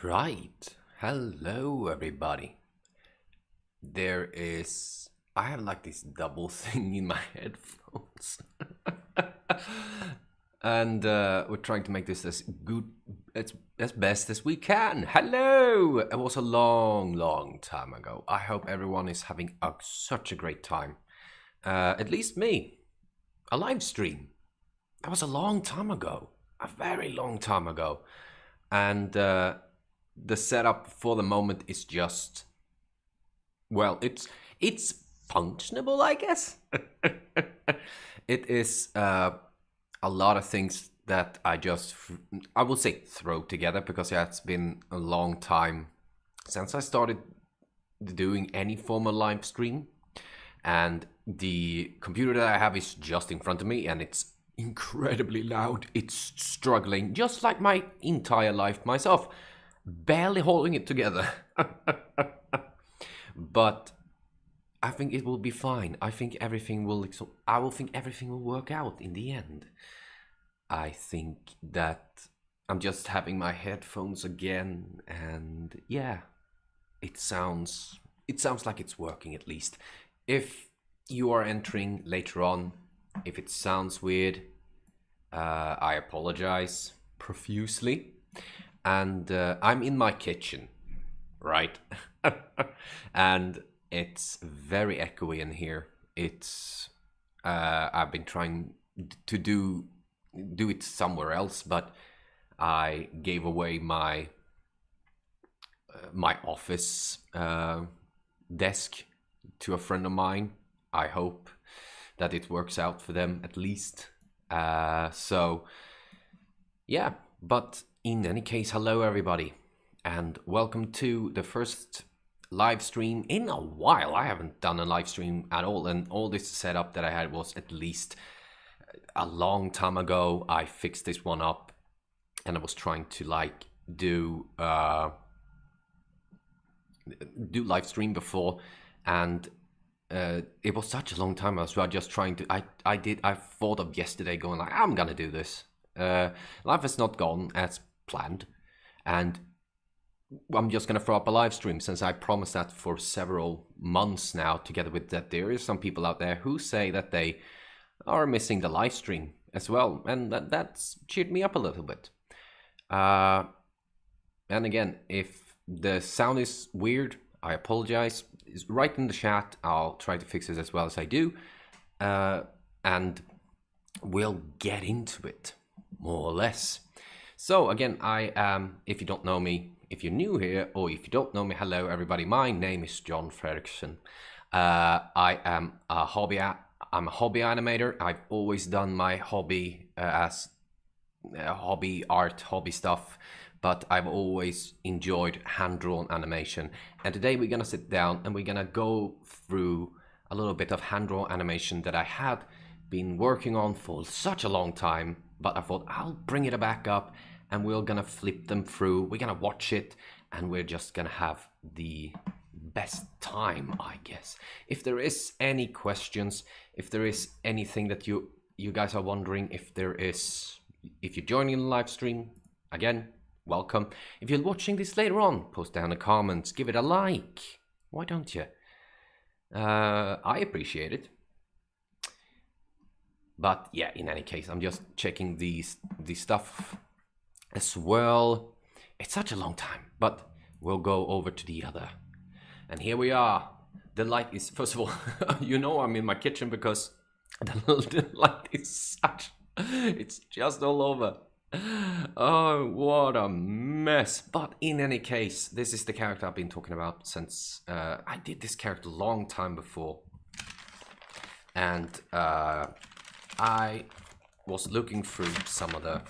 Right. Hello, everybody. I have like this double thing in my headphones. And we're trying to make this as good, as best as we can. Hello! It was a long time ago. I hope everyone is having such a great time. At least me. A live stream. That was a long time ago. A very long time ago. And the setup for the moment is just, well, it's functionable, I guess. It is a lot of things that I will say throw together, because yeah, it's been a long time since I started doing any form of live stream, and the computer that I have is just in front of me, and it's incredibly loud. It's struggling, just like my entire life myself, barely holding it together. But I think it will be fine. I think everything will. I will think everything will work out in the end. I think that I'm just having my headphones again, and yeah, it sounds. It sounds like it's working at least. If you are entering later on, if it sounds weird, I apologize profusely. And I'm in my kitchen, right? And it's very echoey in here. It's I've been trying to do it somewhere else, but I gave away my office desk to a friend of mine. I hope that it works out for them at least. So yeah, but in any case, hello everybody, and welcome to the first live stream in a while. I haven't done a live stream at all, and all this setup that I had was at least a long time ago. I fixed this one up, and I was trying to like do live stream before, and it was such a long time. I was just trying to. I thought of yesterday, going like, I'm gonna do this. Life has not gone as planned, and I'm just gonna throw up a live stream, since I promised that for several months now. Together with that, there is some people out there who say that they are missing the live stream as well, and that's cheered me up a little bit. And again, if the sound is weird, I apologize. Write in the chat. I'll try to fix it as well as I do, and we'll get into it, more or less. So again, I am, if you don't know me, if you're new here, or if you don't know me, hello everybody. My name is John Fredriksson. I'm a hobby animator. I've always done my hobby as hobby art, hobby stuff, but I've always enjoyed hand-drawn animation. And today we're gonna sit down and we're gonna go through a little bit of hand-drawn animation that I had been working on for such a long time, but I thought I'll bring it back up, and we're gonna flip them through. We're gonna watch it, and we're just gonna have the best time, I guess. If there is any questions, if there is anything that you guys are wondering, if you're joining the live stream, again, welcome. If you're watching this later on, post down the comments, give it a like. Why don't you? I appreciate it. But yeah, in any case, I'm just checking these stuff as well. It's such a long time, but we'll go over to the other. And here we are. The light is, first of all, you know I'm in my kitchen because the light is it's just all over. Oh, what a mess. But in any case, this is the character I've been talking about since I did this character a long time before. And I was looking through some of the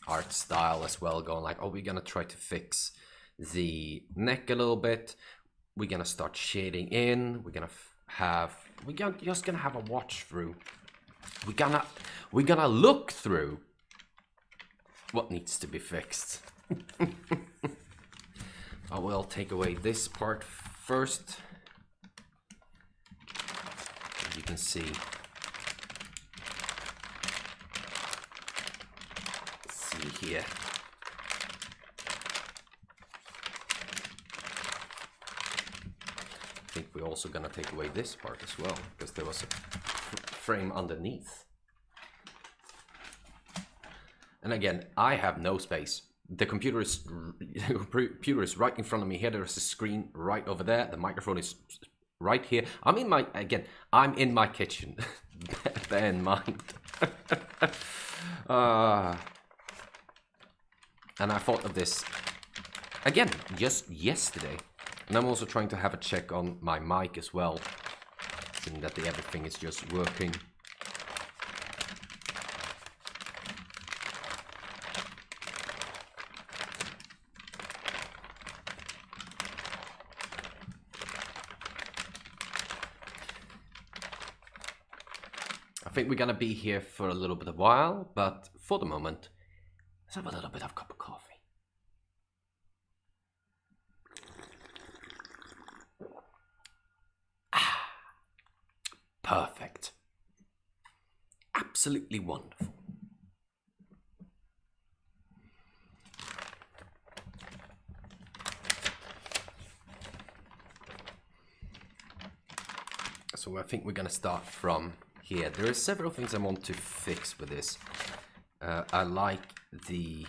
art style as well, going like, oh, we're gonna try to fix the neck a little bit. We're gonna start shading in. We're just gonna have a watch through. We're gonna look through what needs to be fixed. I will take away this part first. As you can see. Let's see here. we're also gonna take away this part as well, because there was a frame underneath. And again, I have no space. The computer is right in front of me here. There's a screen right over there. The microphone is right here. I'm in my kitchen. Bear in mind. And I thought of this again just yesterday. And I'm also trying to have a check on my mic as well, seeing that everything is just working. I think we're gonna be here for a little bit of a while, but for the moment, let's have a little bit of cup of coffee. Perfect. Absolutely wonderful. So I think we're gonna start from here. There are several things I want to fix with this. I like the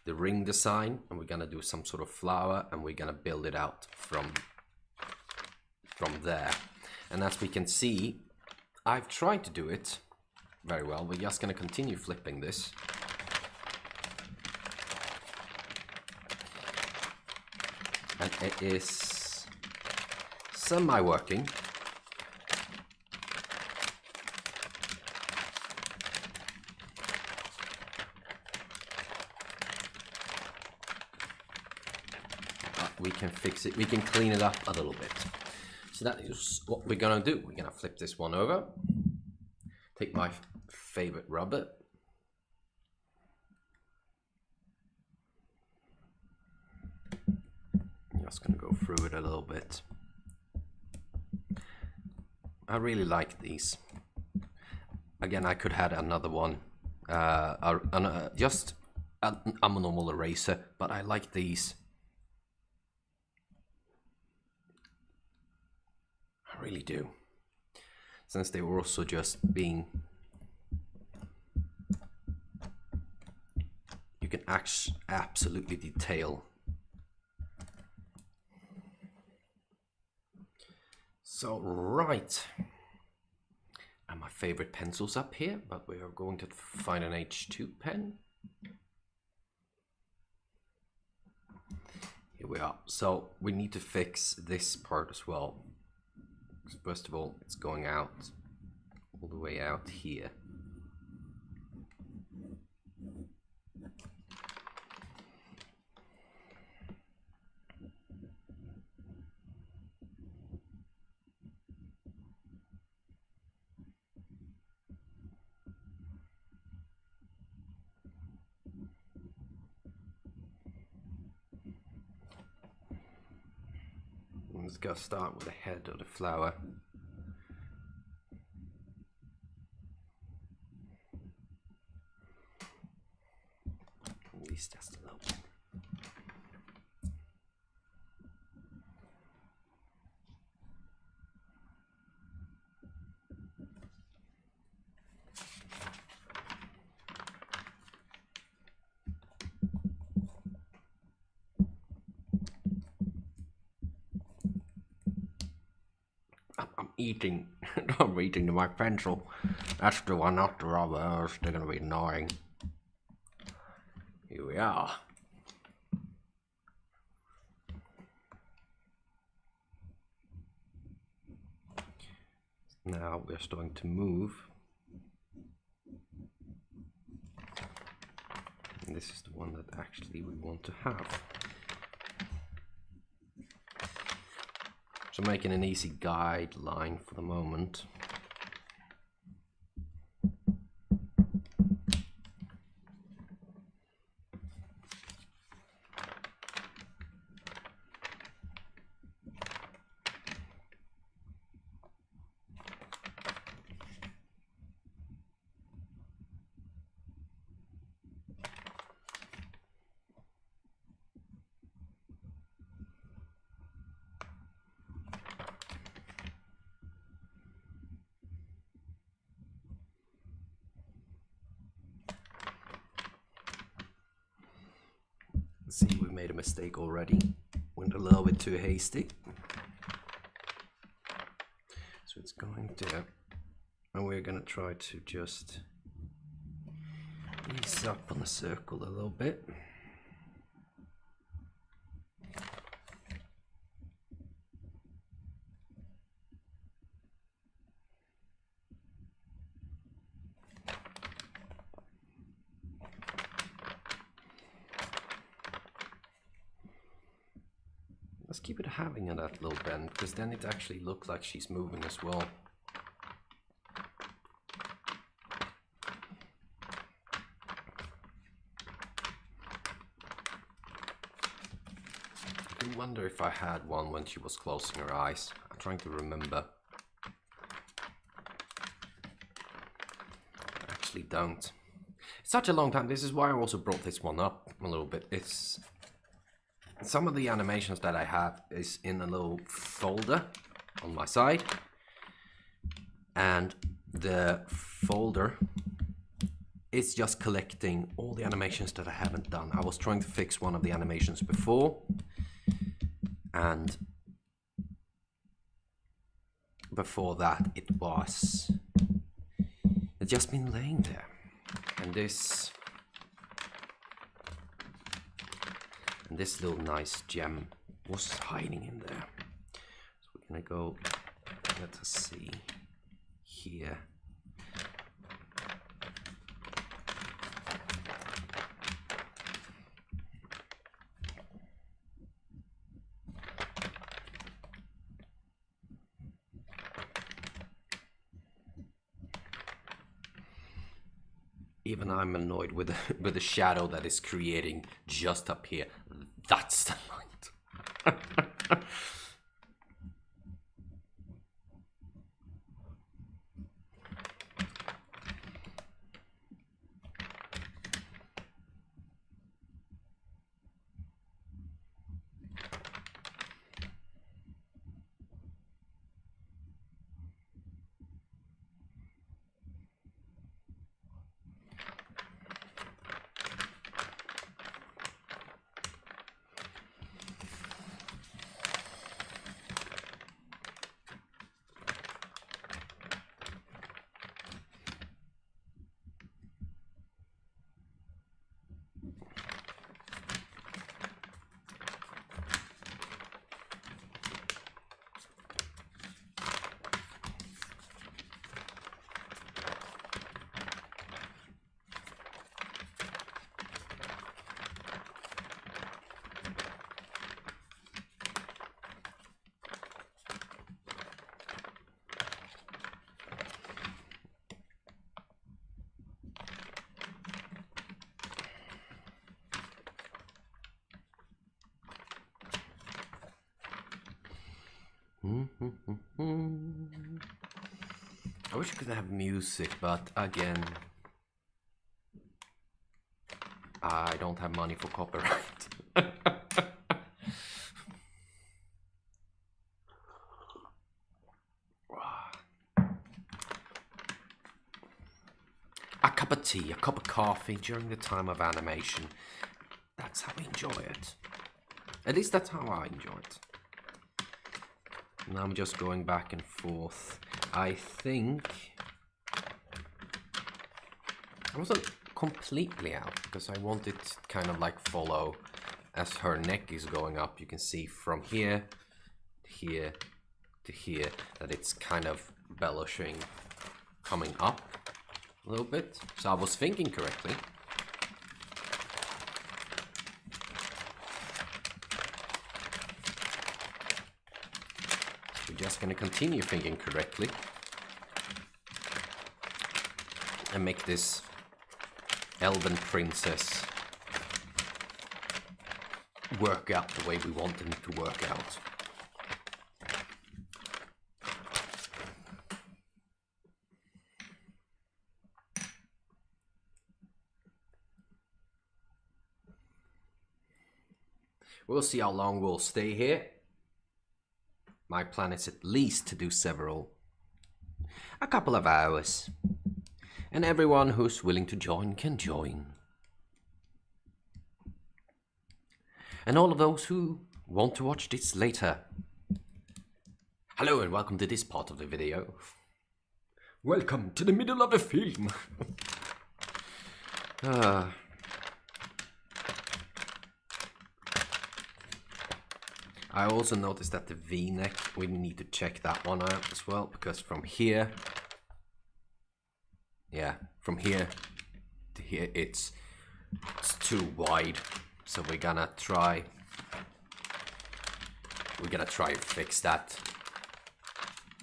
ring design, and we're gonna do some sort of flower, and we're gonna build it out from there. And as we can see, I've tried to do it very well. We're just gonna continue flipping this. And it is semi-working. We can fix it, we can clean it up a little bit. So that is what we're gonna do. We're gonna flip this one over, take my favorite rubber, just gonna go through it a little bit. I really like these. Again, I could have another one, just a normal eraser, but I like these. I really do. Since they were also just being... You can absolutely detail. So, right. And my favorite pencils up here, but we are going to find an H2 pen. Here we are. So, we need to fix this part as well. First of all, it's going out all the way out here. Let's go start with the head of the flower. At least just a little bit. I'm eating. I'm eating my pencil. That's the one, not the rubber. Else they're gonna be annoying. Here we are. Now we're starting to move. And this is the one that actually we want to have. So making an easy guideline for the moment. See, we made a mistake already. Went a little bit too hasty. So it's going there. And we're gonna try to just ease up on the circle a little bit. Let's keep it having in that little bend, because then it actually looks like she's moving as well. I wonder if I had one when she was closing her eyes. I'm trying to remember. I actually don't. It's such a long time. This is why I also brought this one up a little bit. It's some of the animations that I have is in a little folder on my side, and the folder is just collecting all the animations that I haven't done. I was trying to fix one of the animations before, and before that it's just been laying there, and this little nice gem was hiding in there. So we're gonna go, let us see here. Even I'm annoyed with the shadow that is creating just up here. That's the light. I wish I could have music, but again, I don't have money for copyright. A cup of tea, a cup of coffee during the time of animation. That's how we enjoy it. At least that's how I enjoy it. Now I'm just going back and forth. I think I wasn't completely out because I wanted to kind of like follow as her neck is going up. You can see from here to here to here that it's kind of embellishing, coming up a little bit. So I was thinking correctly. We're just going to continue thinking correctly and make this elven princess work out the way we want them to work out. We'll see how long we'll stay here. My plan is at least to do a couple of hours. And everyone who's willing to join can join. and all of those who want to watch this later. Hello and welcome to this part of the video. Welcome to the middle of the film. I also noticed that the V-neck, we need to check that one out as well, because from here, yeah, from here to here, it's too wide. So we're gonna try and fix that.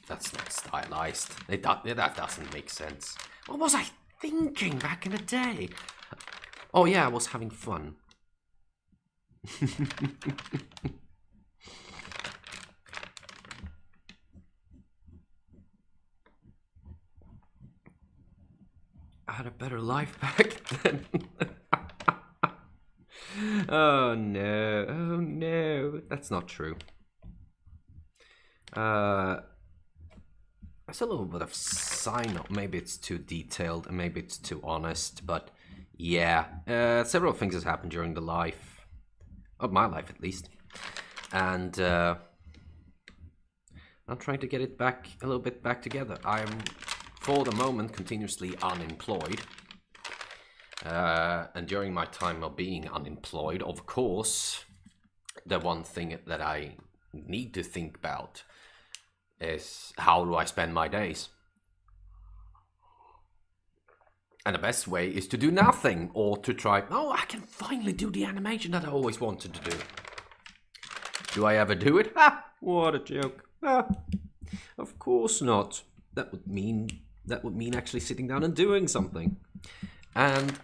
That's not stylized. That doesn't make sense. What was I thinking back in the day? Oh yeah, I was having fun. I had a better life back then. Oh no, that's not true. It's a little bit of sign up. Maybe it's too detailed and maybe it's too honest, but yeah, several things has happened during the life of my life, at least, and I'm trying to get it back a little bit back together. I'm for the moment continuously unemployed, and during my time of being unemployed, of course, the one thing that I need to think about is how do I spend my days? And the best way is to do nothing, or to try, oh, I can finally do the animation that I always wanted to do. Do I ever do it? Ha! What a joke. Ah, of course not. That would mean actually sitting down and doing something. And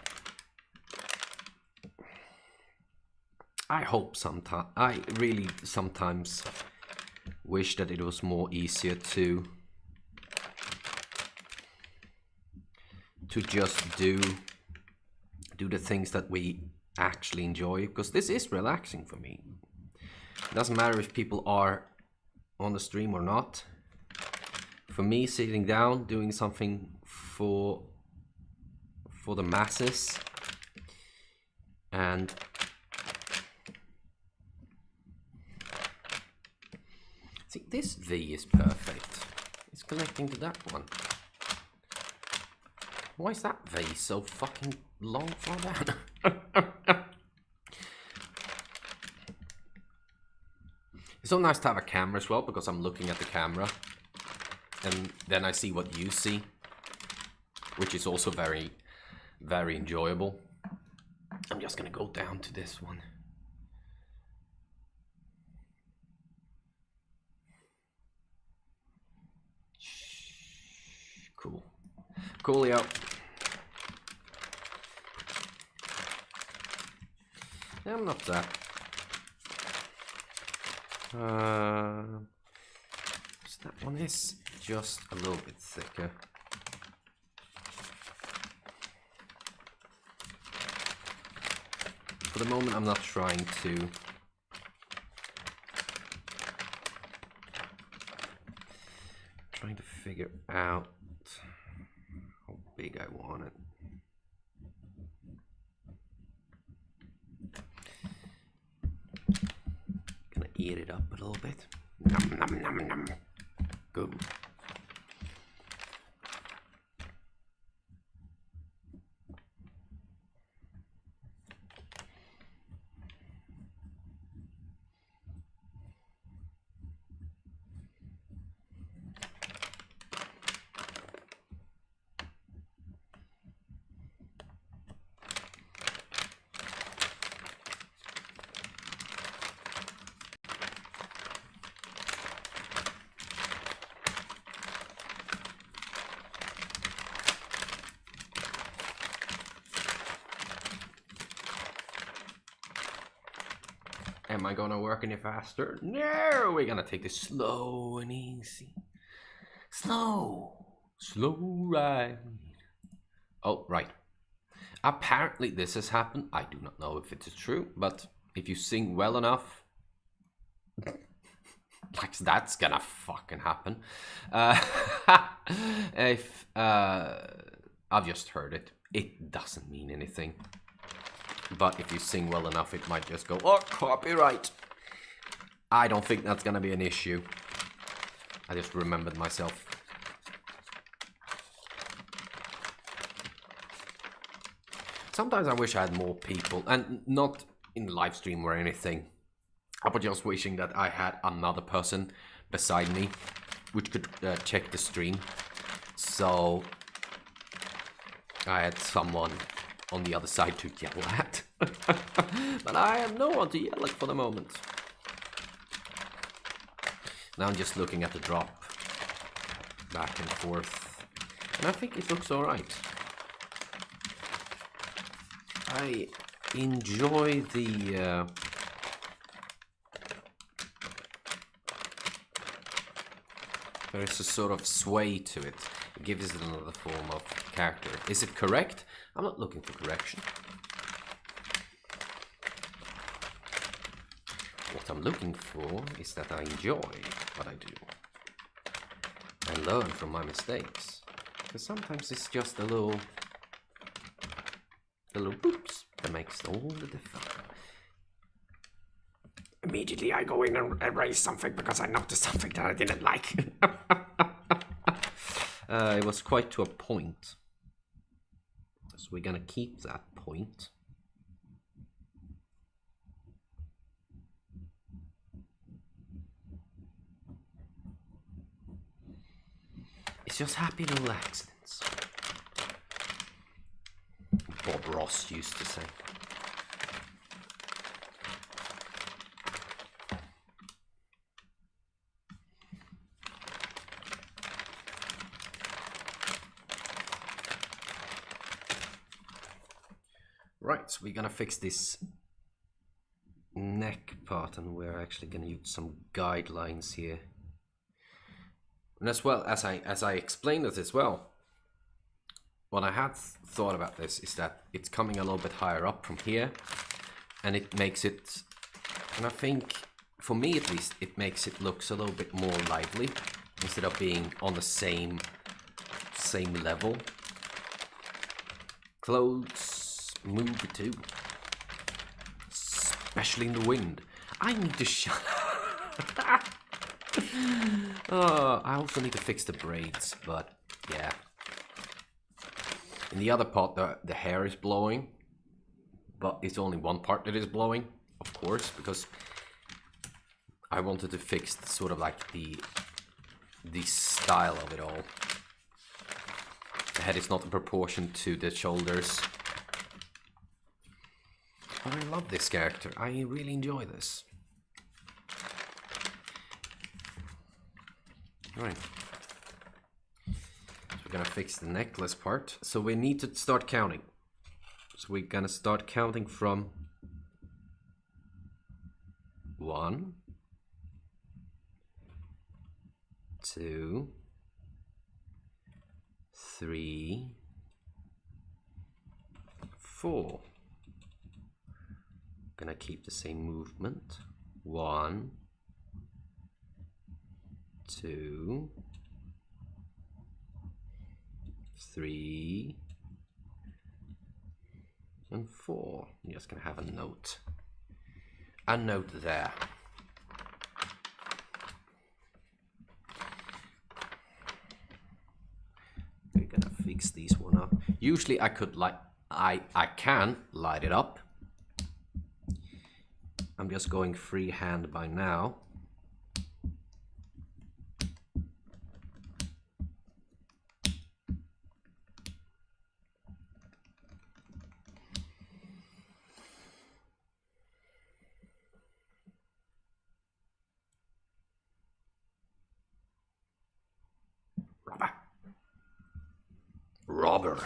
I hope sometimes, I really sometimes wish that it was more easier to just do the things that we actually enjoy, because this is relaxing for me. It doesn't matter if people are on the stream or not. For me, sitting down, doing something for the masses, and see, this V is perfect. It's connecting to that one. Why is that V so fucking long for that? It's so nice to have a camera as well, because I'm looking at the camera and then I see what you see, which is also very, very enjoyable. I'm just gonna go down to this one. Cool. Coolio. I'm not that. So that one is just a little bit thicker. For the moment, I'm not trying to figure out how big I want it. Gonna eat it up a little bit. Nom nom nom nom. Good. Am I gonna work any faster? No, we're gonna take this slow and easy. Slow ride. Oh, right. Apparently this has happened. I do not know if it is true, but if you sing well enough, like that's gonna fucking happen. I've just heard it. It doesn't mean anything. But if you sing well enough, it might just go, oh, copyright. I don't think that's gonna be an issue. I just remembered myself. Sometimes I wish I had more people, and not in live stream or anything. I was just wishing that I had another person beside me, which could check the stream. So I had someone on the other side to yell at. But I have no one to yell at for the moment. Now I'm just looking at the drop. Back and forth. And I think it looks alright. I enjoy the... there is a sort of sway to it. It gives it another form of character. Is it correct? I'm not looking for correction. What I'm looking for is that I enjoy what I do. I learn from my mistakes. Because sometimes it's just a little boops that makes all the difference. Immediately I go in and erase something because I noticed something that I didn't like. It was quite to a point. So we're gonna keep that point. It's just happy little accidents. Bob Ross used to say. Right, so we're gonna fix this neck part, and we're actually gonna use some guidelines here. And as well as I explained it as well, what I had thought about this is that it's coming a little bit higher up from here, and it makes it, and I think for me at least, it makes it looks a little bit more lively instead of being on the same level. Clothes move too, especially in the wind. I need to shut. I also need to fix the braids, but yeah. In the other part, the hair is blowing, but it's only one part that is blowing, of course, because I wanted to fix sort of like the style of it all. The head is not in proportion to the shoulders. But I love this character. I really enjoy this. Right. So we're gonna fix the necklace part. So we need to start counting. So we're gonna start counting from 1, 2, 3, 4. Gonna keep the same movement. 1, 2, 3, and 4. I'm just gonna have a note there. We're gonna fix these one up. Usually I could I can light it up. I'm just going freehand by now. Robber.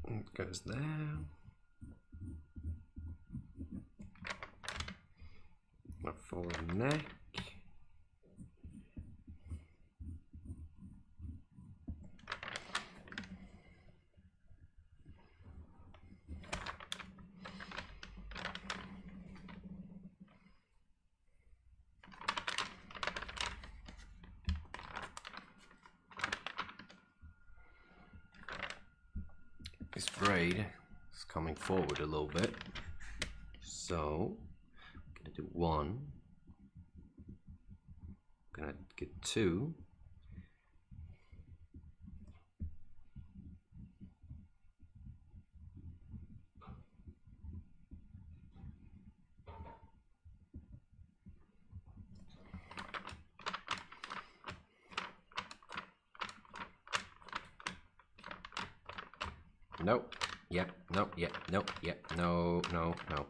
It goes there. A full neck. this braid is coming forward a little bit. So I'm gonna do 1. I'm gonna get 2. Nope. Yep. Nope. Yep. Nope. Yep. No. No. No.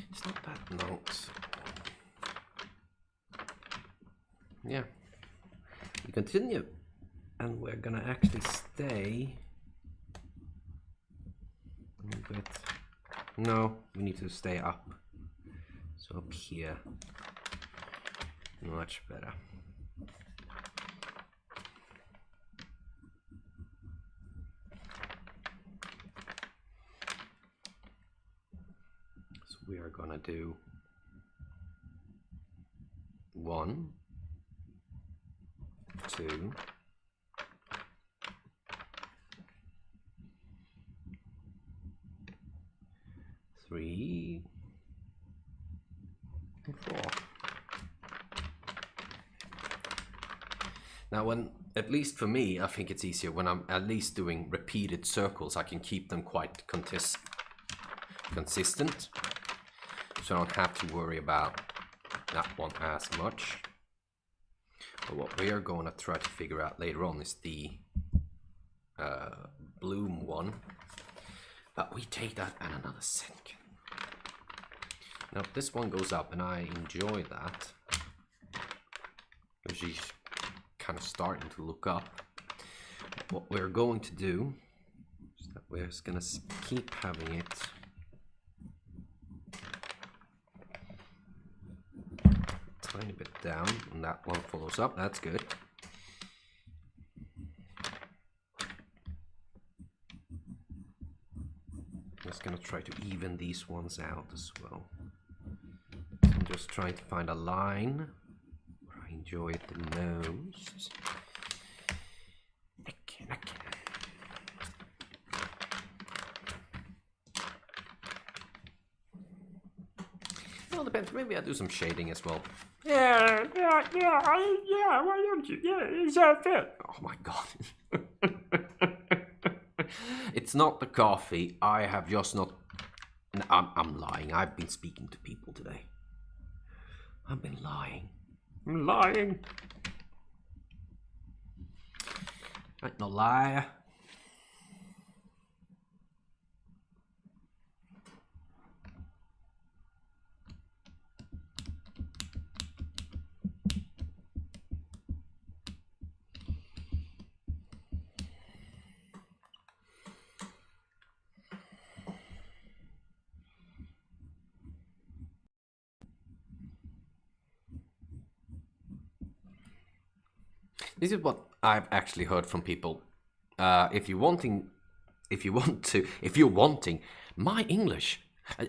It's not that note. Yeah. You continue, and we're gonna actually stay a little bit. No, we need to stay up. So up here. Much better. So we are gonna do 1, 2, 3, and 4. Now, at least for me, I think it's easier when I'm at least doing repeated circles. I can keep them quite consistent, so I don't have to worry about that one as much. But what we are going to try to figure out later on is the bloom one. But we take that in another second. Now, this one goes up, and I enjoy that. She's kind of starting to look up. What we're going to do is that we're just going to keep having it tiny bit down, and that one follows up. That's good. Just going to try to even these ones out as well. I'm just trying to find a line where I enjoy it the most. Well, depends. Maybe I'll do some shading as well. Yeah, why don't you? Yeah, is that it? Oh my god. It's not the coffee. I have just not... I'm lying. I've been speaking to people today. I've been lying. I'm lying. I ain't no liar. This is what I've actually heard from people. If you're wanting my English,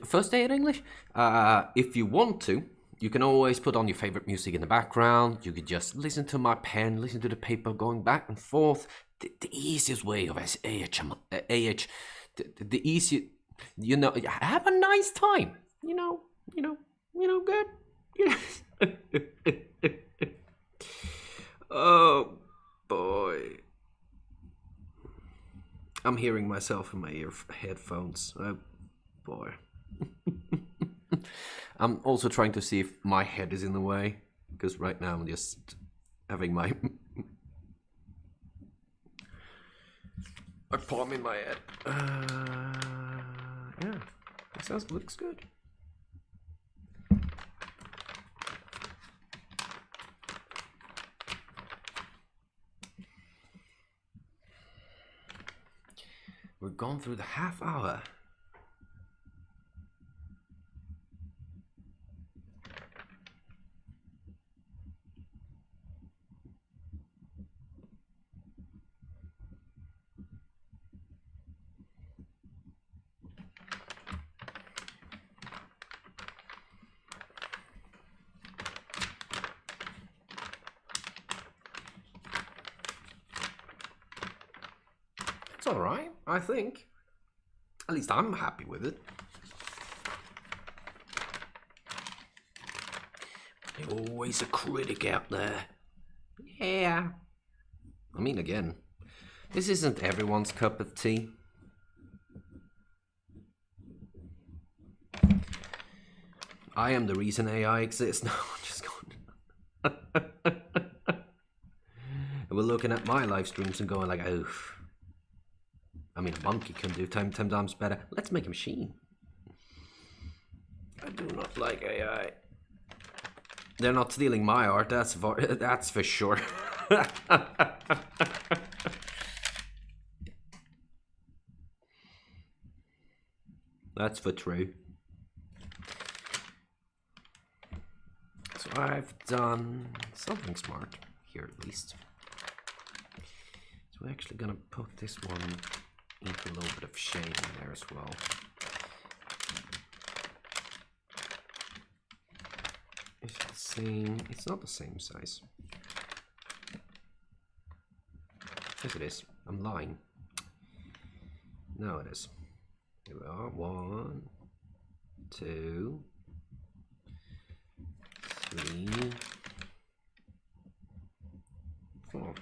first aid English. If you want to, you can always put on your favorite music in the background. You could just listen to my pen, listen to the paper going back and forth. The easiest way of the easiest, you know, have a nice time. You know, good. Oh boy. I'm hearing myself in my headphones. Oh boy. I'm also trying to see if my head is in the way, because right now I'm just having my palm in my head. Yeah, that looks good. We've gone through the half hour. alright, I think. At least I'm happy with it. Always a critic out there. Yeah. I mean, again, this isn't everyone's cup of tea. I am the reason AI exists. No, I'm just going. We're looking at my live streams and going like, oh. I mean, a monkey can do 10 times better. Let's make a machine. I do not like AI. They're not stealing my art, that's for sure. That's for true. So I've done something smart here at least. So we're actually gonna put this one into a little bit of shade in there as well. It's the same. It's not the same size. Yes, it is. I'm lying. No, it is. Here we are. 1, 2, 3, 4.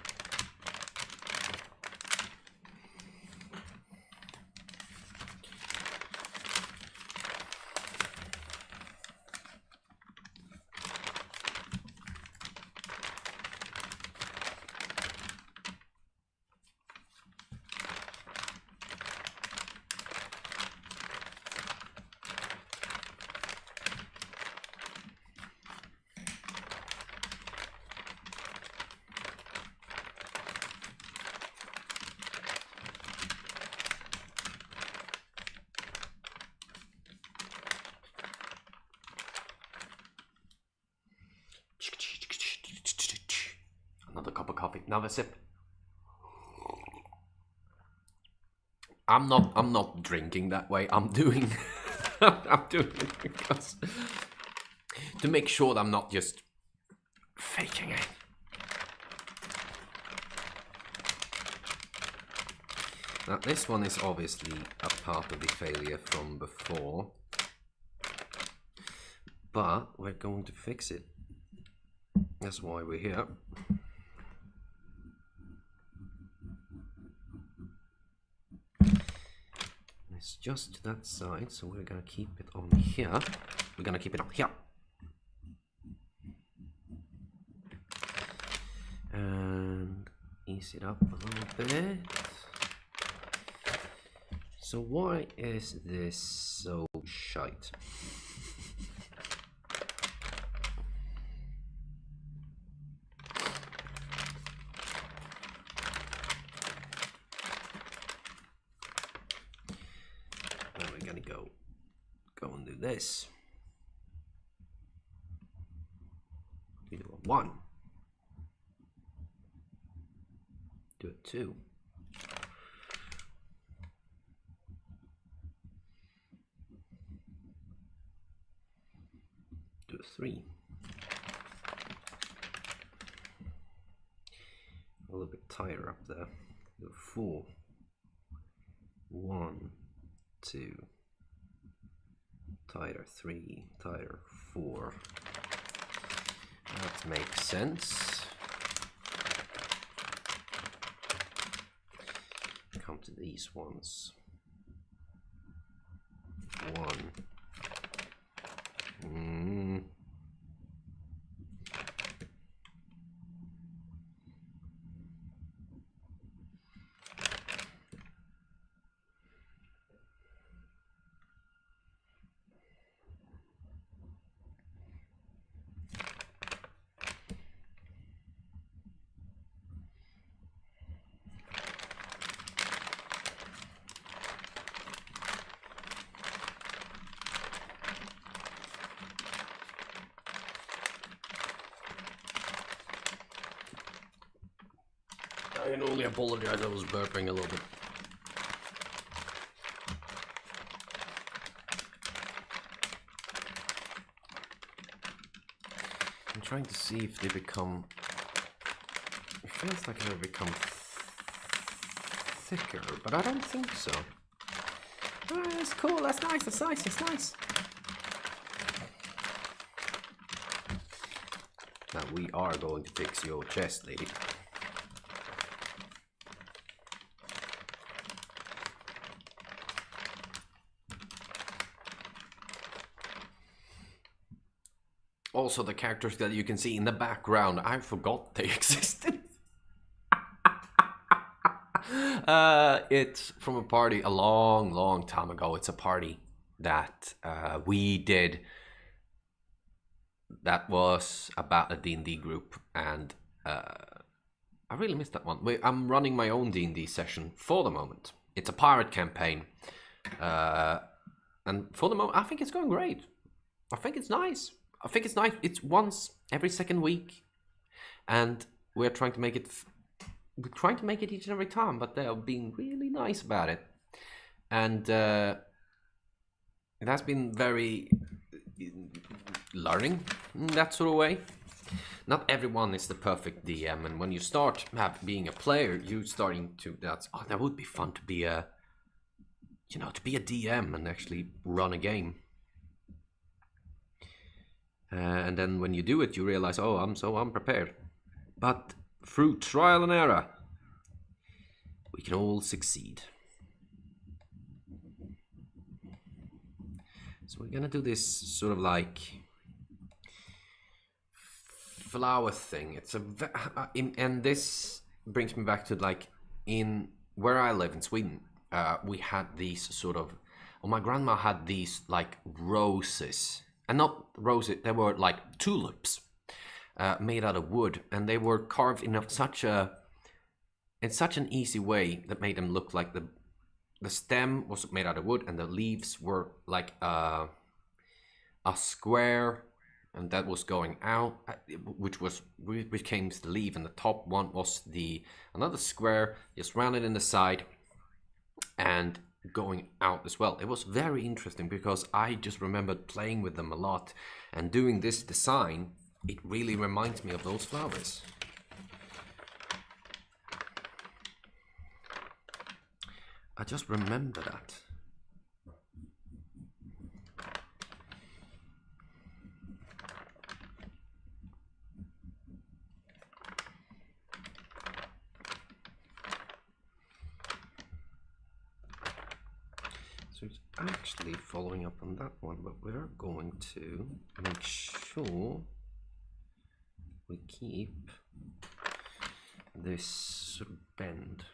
Another cup of coffee. Another sip. I'm not drinking that way. I'm doing I'm doing it because to make sure that I'm not just faking it. Now this one is obviously a part of the failure from before, but we're going to fix it. That's why we're here. It's just that side, so we're gonna keep it on here. We're gonna keep it on here. And ease it up a little bit. So why is this so shite? Go and do this. We do a 1. Do a 2. Do a 3. A little bit tighter up there. Do a 4. 1, 2. Tighter 3, tighter 4. That makes sense. Come to these ones. 1. I can only apologize, I was burping a little bit. I'm trying to see if they become... It feels like they become thicker, but I don't think so. Oh, that's cool, that's nice, that's nice, that's nice. Now we are going to fix your chest, lady. Also, the characters that you can see in the background, I forgot they existed. It's from a party a long time ago. It's a party that we did that was about a D&D group, and I really missed that one. I'm running my own D&D session for the moment. It's a pirate campaign, and for the moment, I think it's going great. I think it's nice. It's once every second week, and we're trying to make it. We're trying to make it each and every time, but they're being really nice about it, and it has been very learning in that sort of way. Not everyone is the perfect DM, and when you start being a player, you're starting to. That would be fun to be a, to be a DM and actually run a game. And then when you do it, you realize, oh, I'm so unprepared. But through trial and error, we can all succeed. So we're gonna do this sort of like flower thing. It's and this brings me back to like in where I live in Sweden. We had these sort of, my grandma had these like roses. And not roses, they were like tulips made out of wood, and they were carved in such an easy way that made them look like the stem was made out of wood, and the leaves were like a square, and that was going out, which became the leaf, and the top one was another square, just rounded in the side, and going out as well. It was very interesting because I just remembered playing with them a lot, and doing this design, it really reminds me of those flowers. I just remember that. So it's actually following up on that one, but we're going to make sure we keep this sort of bend.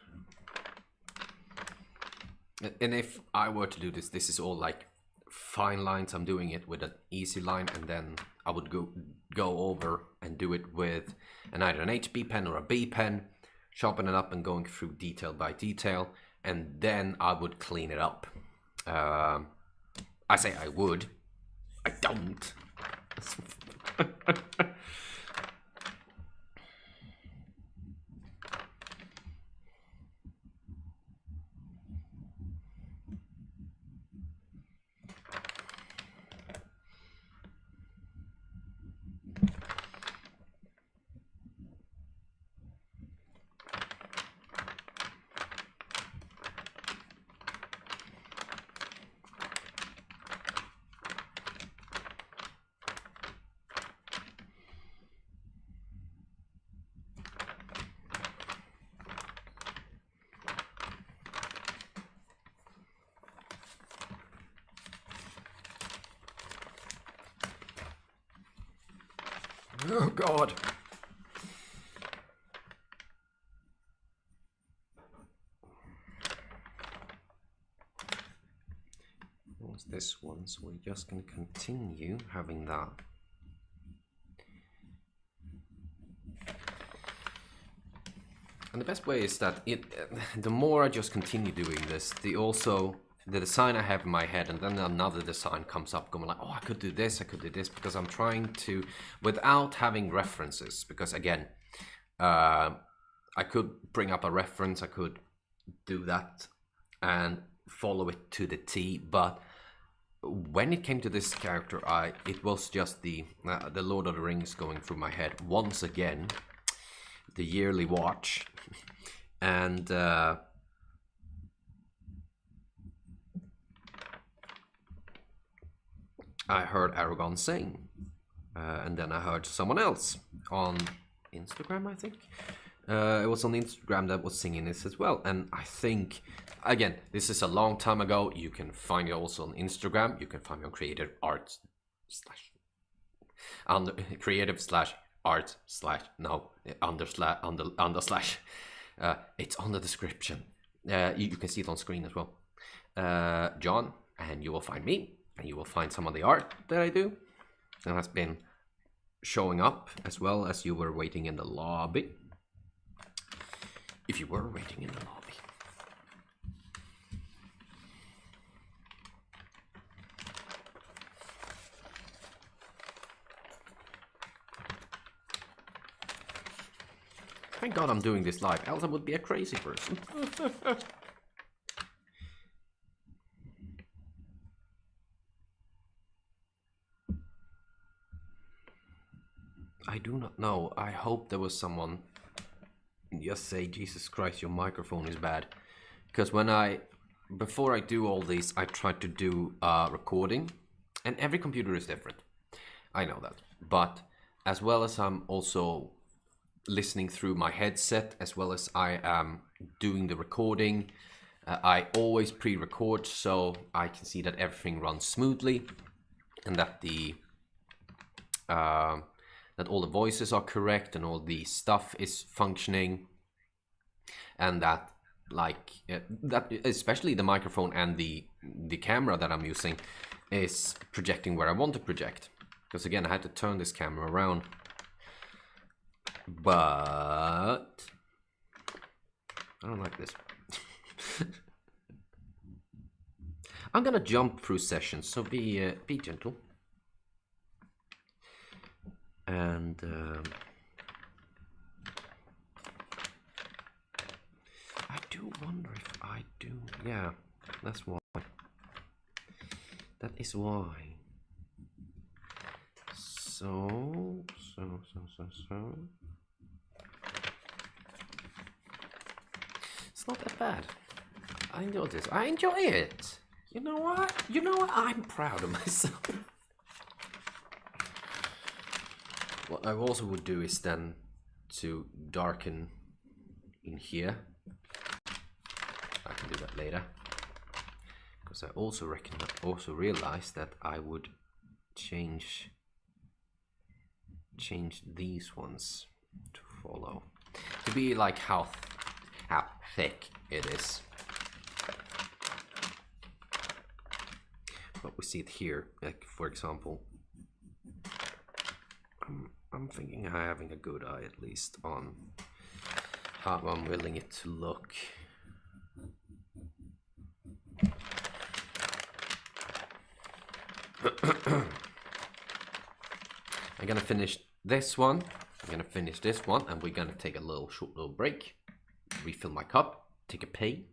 And if I were to do this, this is all like fine lines. I'm doing it with an easy line, and then I would go over and do it with either an HB pen or a B pen, sharpen it up and going through detail by detail, and then I would clean it up. I say I would. I don't. Oh God. What's this one? So we're just going to continue having that. And the best way is that the more I just continue doing this, the design I have in my head, and then another design comes up going like, oh, I could do this, because I'm trying to, without having references, because again, I could bring up a reference, I could do that and follow it to the T, but when it came to this character, it was just the Lord of the Rings going through my head once again, the yearly watch, and I heard Aragon sing. And then I heard someone else on Instagram, I think. It was on Instagram that was singing this as well. And I think, again, this is a long time ago. You can find it also on Instagram. You can find me on creative art slash under creative slash art slash no under slash. It's on the description. You can see it on screen as well. John, and you will find me, and you will find some of the art that I do. And has been showing up as well as you were waiting in the lobby. If you were waiting in the lobby. Thank God I'm doing this live, else I would be a crazy person. I do not know. I hope there was someone just say, Jesus Christ, your microphone is bad. Because before I do all these, I try to do recording. And every computer is different. I know that. But as well as I'm also listening through my headset, as well as I am doing the recording, I always pre-record so I can see that everything runs smoothly. And that that all the voices are correct and all the stuff is functioning, and that that especially the microphone and the camera that I'm using is projecting where I want to project. Because again, I had to turn this camera around, but I don't like this. I'm gonna jump through sessions, so be gentle. And I do wonder if I do. Yeah, that's why. That is why. So. It's not that bad. I enjoy this. I enjoy it. You know what? You know what? I'm proud of myself. What I also would do is then to darken in here. I can do that later. Because I also realized that I would change these ones to follow. To be like how thick it is. But we see it here, like for example. I'm thinking of having a good eye at least on how I'm willing it to look. I'm gonna finish this one. I'm gonna finish this one, and we're gonna take a short little break. Refill my cup. Take a pee.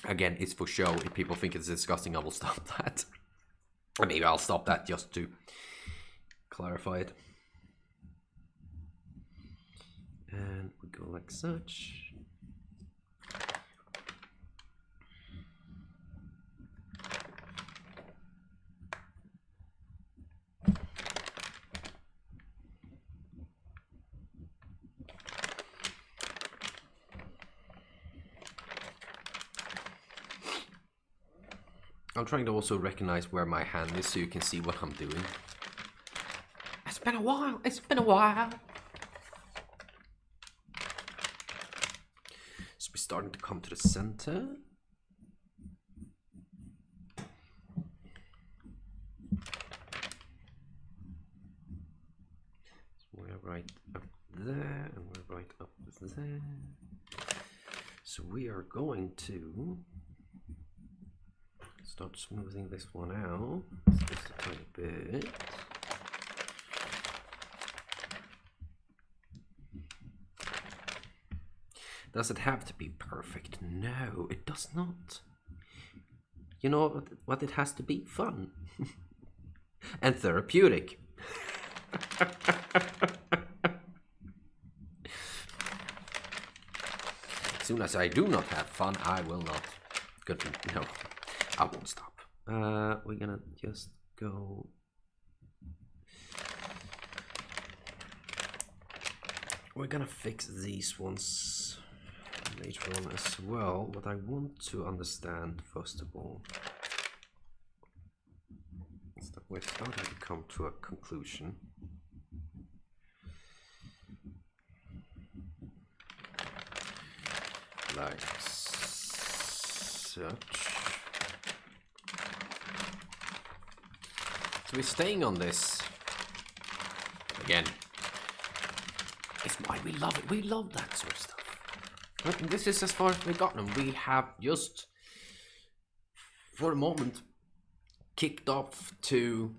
Again, it's for show. If people think it's disgusting, I will stop that. Or maybe I'll stop that just to clarify it. And we go like such. I'm trying to also recognize where my hand is so you can see what I'm doing. It's been a while. It's been a while. So we're starting to come to the center. So we're right up there, and we're right up there. So we are going to start smoothing this one out just a tiny bit. Does it have to be perfect? No, it does not. You know what it has to be? Fun. And therapeutic. As soon as I do not have fun, I will not Good. No, I won't stop. We're gonna just go. We're gonna fix these ones later on as well. What I want to understand first of all is that we're starting to come to a conclusion. Like such. So we're staying on this again. It's why we love it. We love that sort of stuff. But this is as far as we've gotten. We have just, for a moment, kicked off to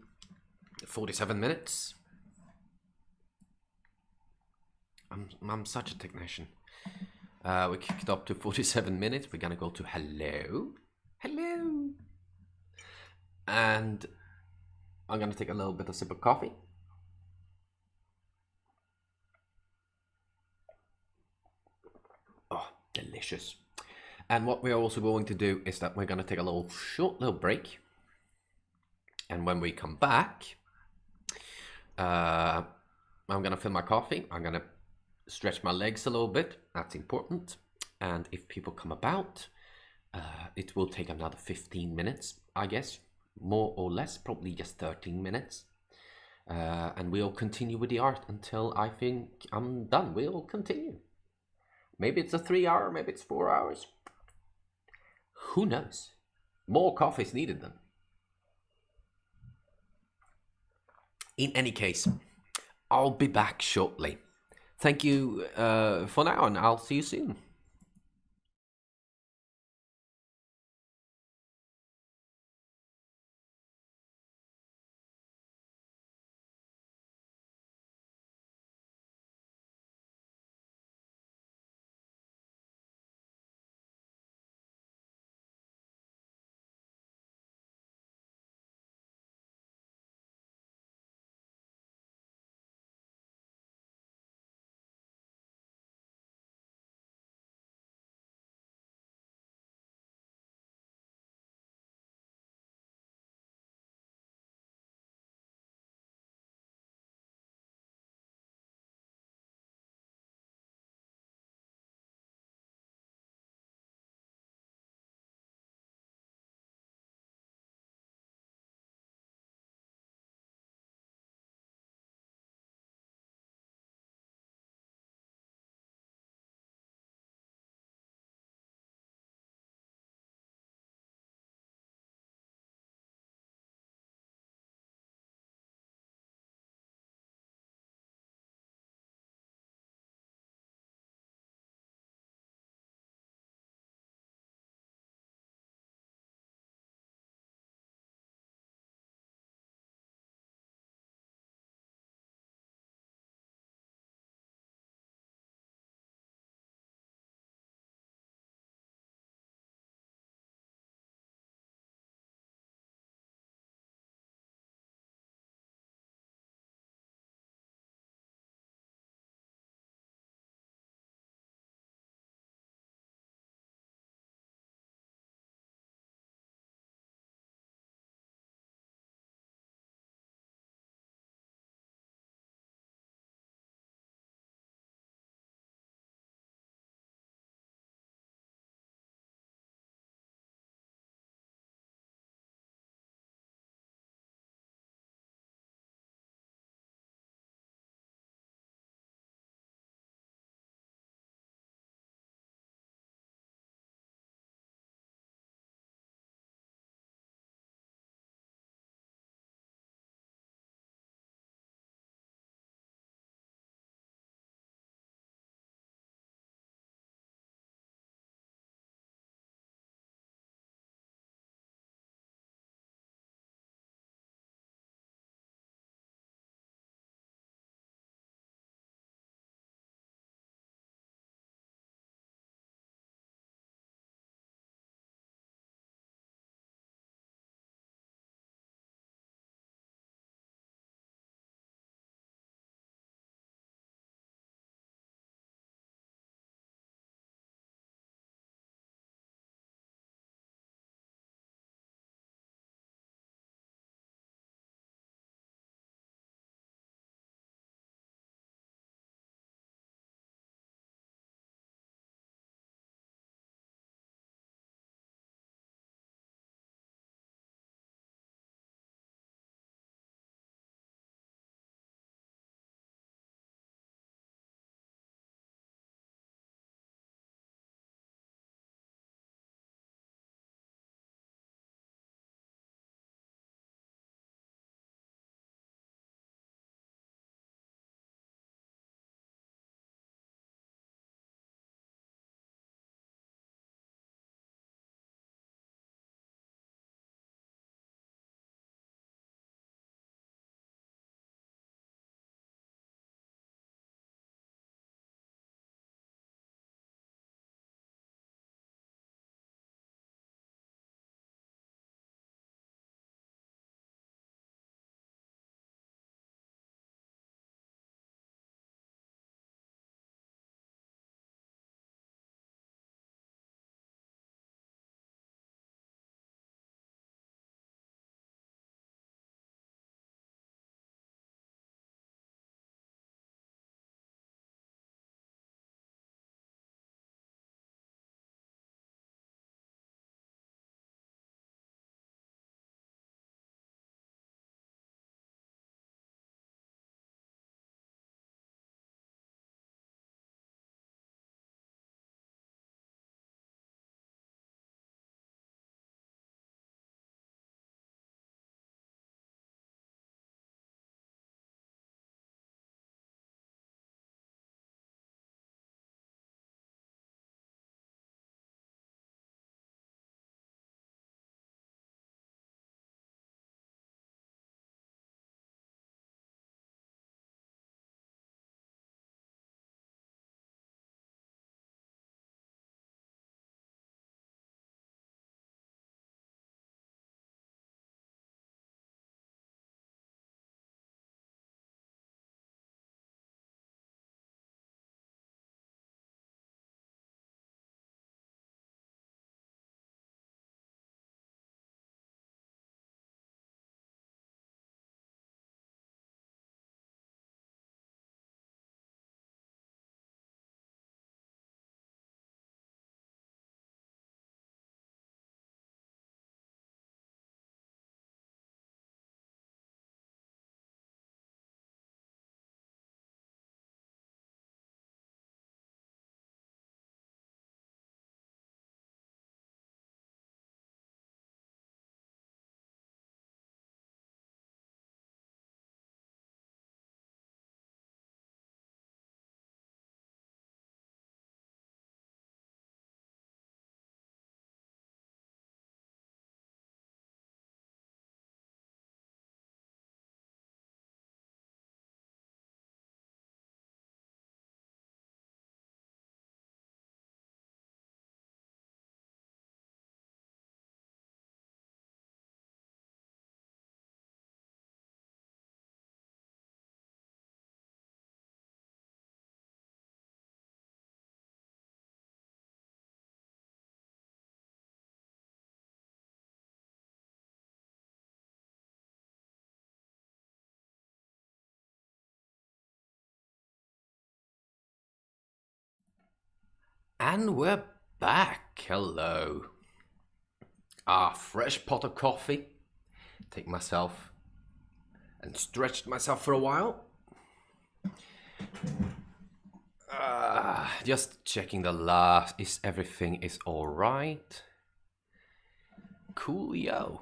47 minutes. I'm such a technician. We kicked up to 47 minutes. We're gonna go to hello. Hello. And I'm gonna take a little bit of sip of coffee. Oh, delicious. And what we're also going to do is that we're gonna take a short little break. And when we come back, I'm gonna fill my coffee. I'm gonna stretch my legs a little bit. That's important. And if people come about, it will take another 15 minutes, I guess. More or less, probably just 13 minutes. And we'll continue with the art until I think I'm done. We'll continue. Maybe it's a 3 hour, maybe it's 4 hours. Who knows? More coffee is needed then. In any case, I'll be back shortly. Thank you for now, and I'll see you soon. And we're back. Hello. Fresh pot of coffee. Take myself and stretched myself for a while. Just checking the last. Everything is all right? Coolio.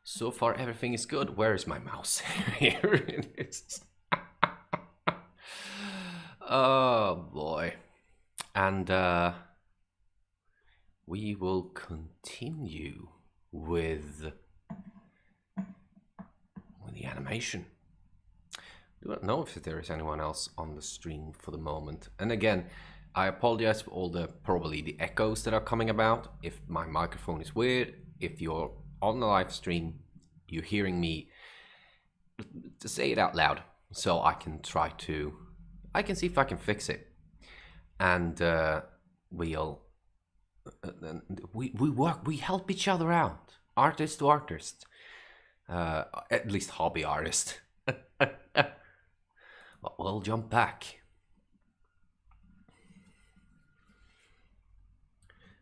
So far, everything is good. Where is my mouse? Here it is. Oh boy. And we will continue with the animation. Do not know if there is anyone else on the stream for the moment. And again, I apologize for all probably the echoes that are coming about. If my microphone is weird, if you're on the live stream, you're hearing me, to say it out loud so I can see if I can fix it. And we work, we help each other out, artist to artist, at least hobby artist. But we'll jump back.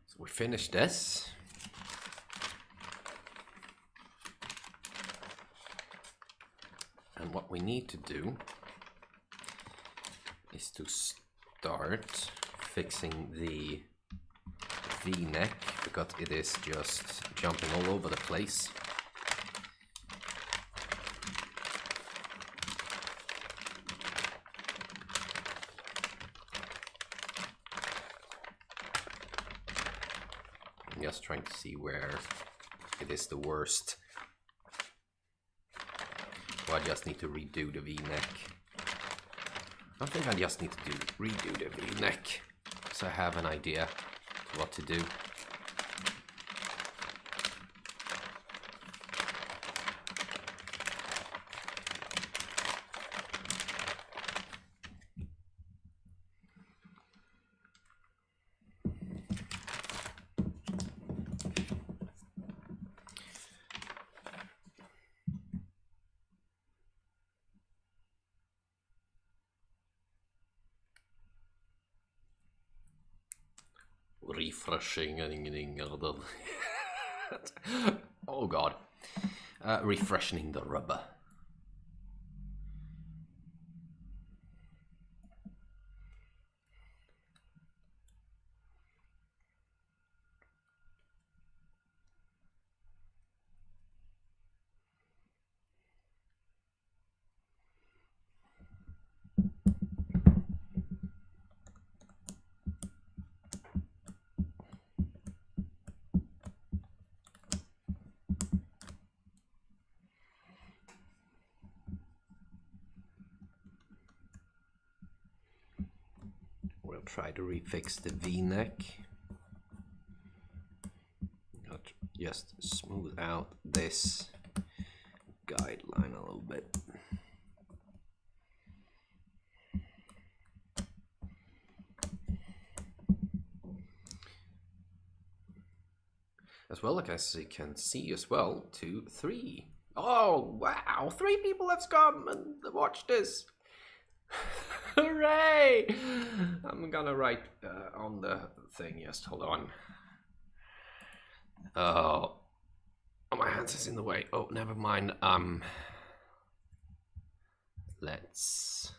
So we finished this. And what we need to do is to start fixing the V-neck, because it is just jumping all over the place. I'm just trying to see where it is the worst. So I just need to redo the V-neck. I think I just need to redo the V-neck, so I have an idea what to do. Refreshing oh god. Refreshing the rubber. We'll try to refix the V-neck. Just smooth out this guideline a little bit. As well, like as you can see as well, 2, 3. Oh wow, 3 people have come and watched this. Hooray! I'm gonna write on the thing, just hold on. Oh, my hands is in the way. Oh, never mind. Let's...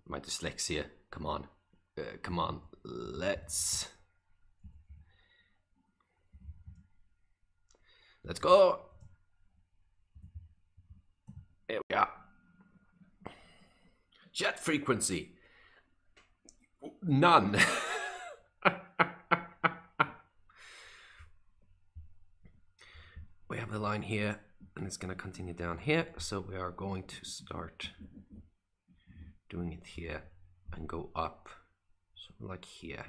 My dyslexia, come on. Come on, let's go. Here we are. Jet frequency. None. We have the line here, and it's going to continue down here. So we are going to start doing it here and go up, so like here.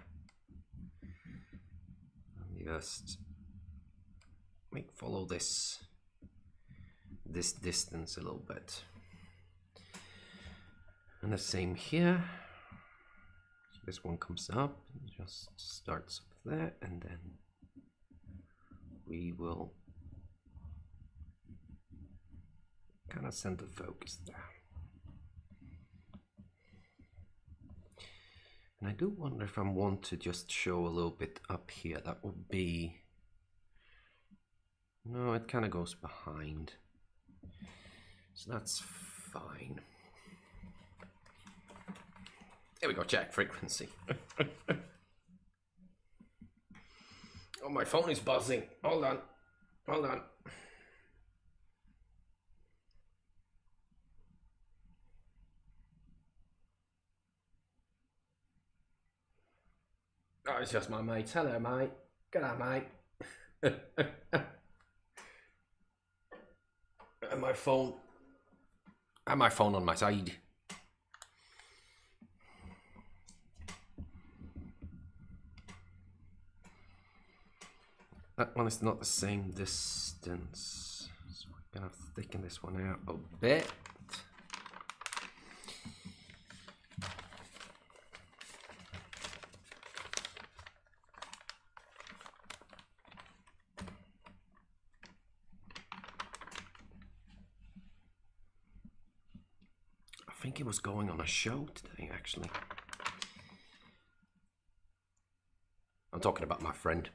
And just follow this distance a little bit. And the same here. So this one comes up, just starts up there, and then we will kind of center focus there. And I do wonder if I want to just show a little bit up here. That would be... No, it kind of goes behind. So that's fine. There we go, check frequency. Oh, my phone is buzzing. Hold on. Hold on. Oh, it's just my mate. Hello, mate. G'day, mate. And my phone. And my phone on my side. That one is not the same distance. So we're gonna thicken this one out a bit. I think he was going on a show today, actually. I'm talking about my friend.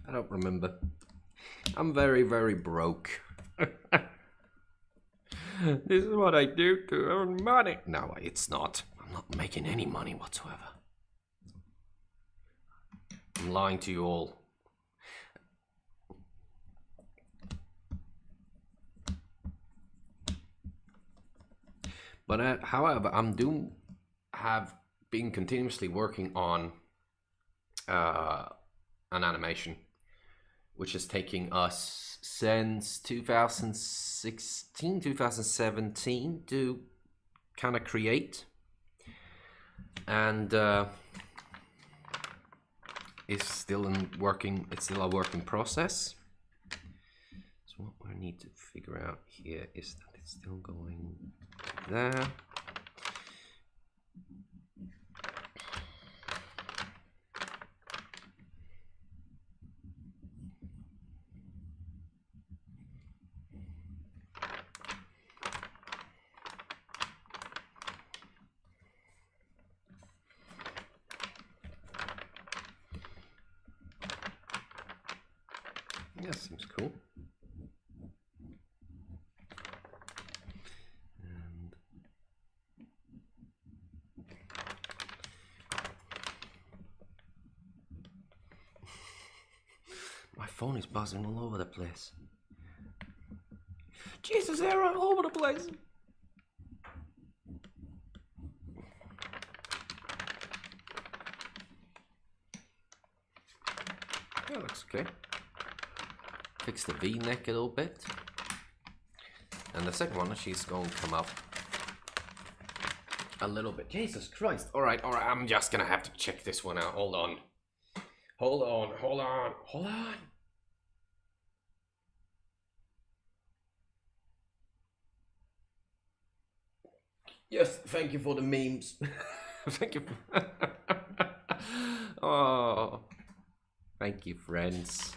I don't remember. I'm very, very broke. This is what I do to earn money. No, it's not. I'm not making any money whatsoever. I'm lying to you all. But however, have been continuously working on an animation, which is taking us since 2016, 2017 to kind of create, and it's still a working process. So what we need to figure out here is that it's still going there. Yeah, seems cool. And my phone is buzzing all over the place. Jesus, they're all over the place. That looks okay. Fix the V-neck a little bit. And the second one, she's going to come up a little bit. Jesus Christ. All right. I'm just going to have to check this one out. Hold on. Yes, thank you for the memes. Thank you. Oh, thank you, friends.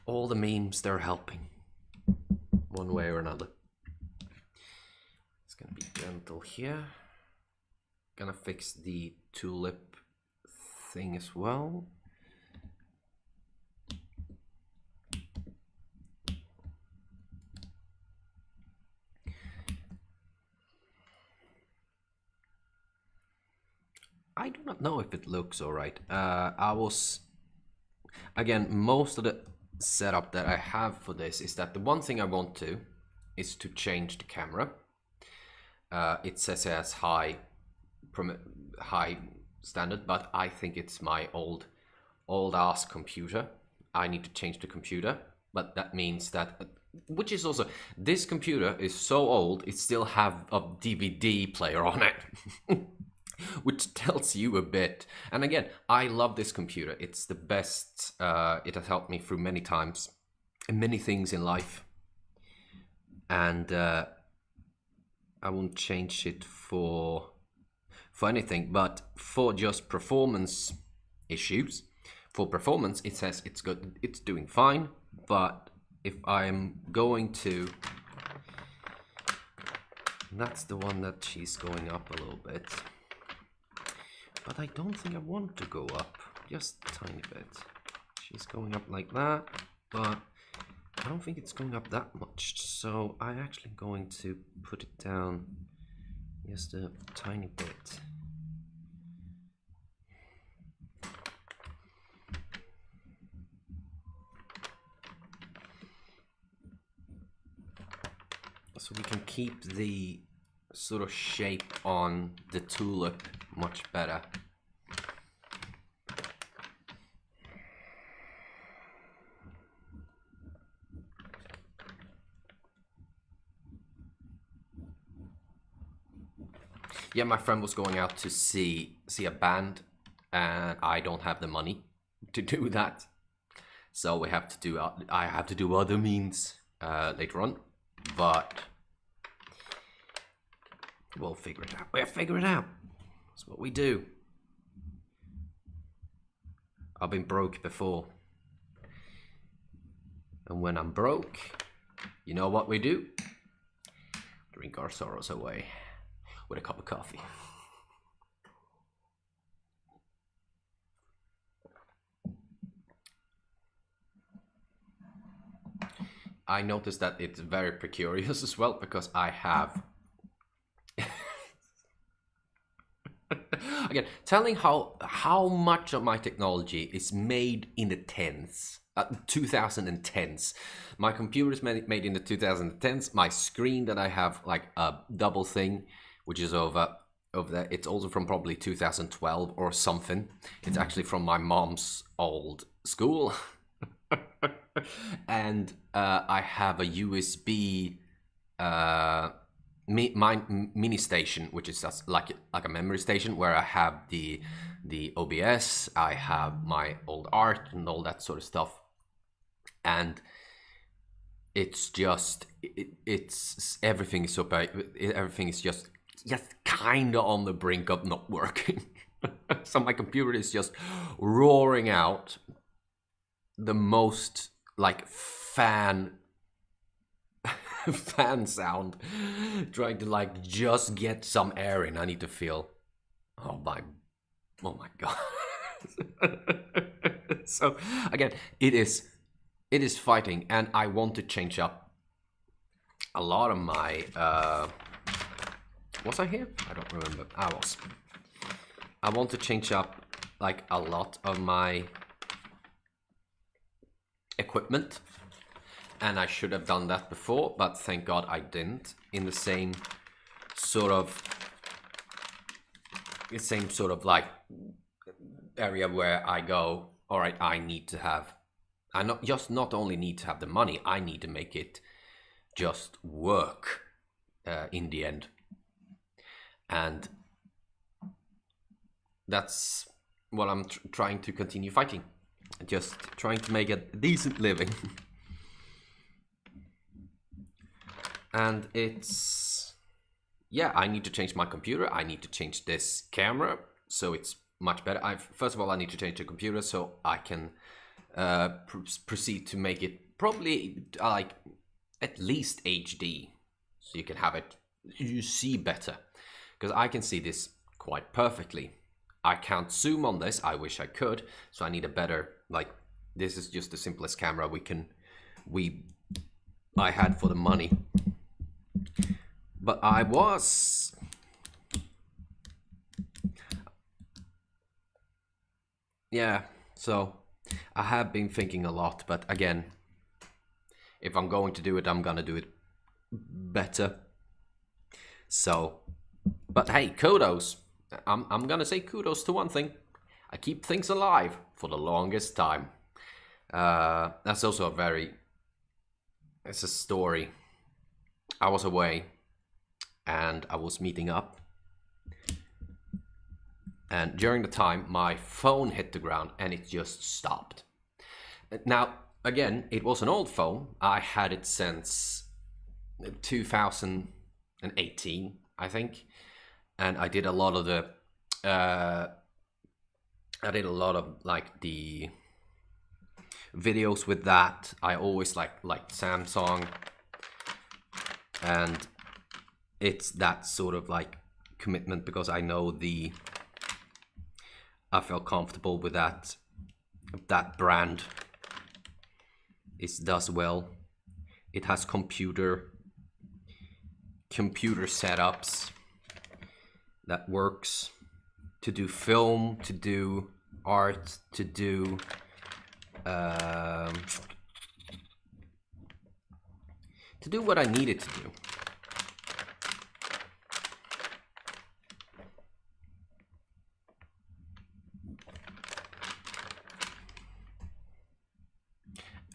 All the memes, they're helping one way or another. It's gonna be gentle here. Gonna fix the tulip thing as well. I do not know if it looks all right. Again, most of the setup that I have for this is that the one thing I want to is to change the camera. It says it has high standard, but I think it's my old ass computer. I need to change the computer, but that means that, which is also, this computer is so old it still have a DVD player on it. Which tells you a bit. And again, I love this computer. It's the best. It has helped me through many times and many things in life. And I won't change it for anything, but for just performance issues. For performance, it says it's good. It's doing fine. But if I'm going to That's the one that she's going up a little bit. But I don't think I want to go up, just a tiny bit. She's going up like that, but I don't think it's going up that much. So I'm actually going to put it down just a tiny bit. So we can keep the sort of shape on the tulip much better. Yeah, my friend was going out to see a band, and I don't have the money to do that. So we have to do. I have to do other means later on, but we'll figure it out. We'll figure it out. That's what we do. I've been broke before, and when I'm broke, you know what we do? Drink our sorrows away with a cup of coffee. I noticed that it's very precarious as well, because I have again telling how much of my technology is made in the 2010s. My computer is made in the 2010s. My screen that I have, like a double thing, which is over there, it's also from probably 2012 or something. It's actually from my mom's old school. And I have a USB mini station, which is just like a memory station, where I have the OBS, I have my old art and all that sort of stuff, and it's just it's everything is so bad. Everything is just kind of on the brink of not working. So my computer is just roaring out the most like fan sound, trying to like just get some air in. I need to feel oh my god. So again, it is fighting, and I want to change up a lot of my was I here? I don't remember. I want to change up like a lot of my equipment, and I should have done that before, but thank God I didn't. In the same sort of like area where I go, all right, I not only need to have the money, I need to make it just work in the end, and that's what I'm trying to continue fighting. Just trying to make a decent living. And it's I need to change my computer. I need to change this camera so it's much better. First of all, I need to change the computer so I can proceed to make it probably like at least HD, so you can have it, you see better, because I can see this quite perfectly. I can't zoom on this. I wish I could, so I need a better, like, this is just the simplest camera I had for the money. But so I have been thinking a lot, but again, if I'm going to do it, I'm gonna do it better. So, but hey, kudos. I'm gonna say kudos to one thing. I keep things alive for the longest time. That's also it's a story. I was away and I was meeting up, and during the time my phone hit the ground and it just stopped. Now again, it was an old phone. I had it since 2018, I think, and I did a lot of like the videos with that. I always liked Samsung, and it's that sort of like commitment, because I know I felt comfortable with that brand. It does well. It has computer setups that works to do film, to do art, to do what I needed to do.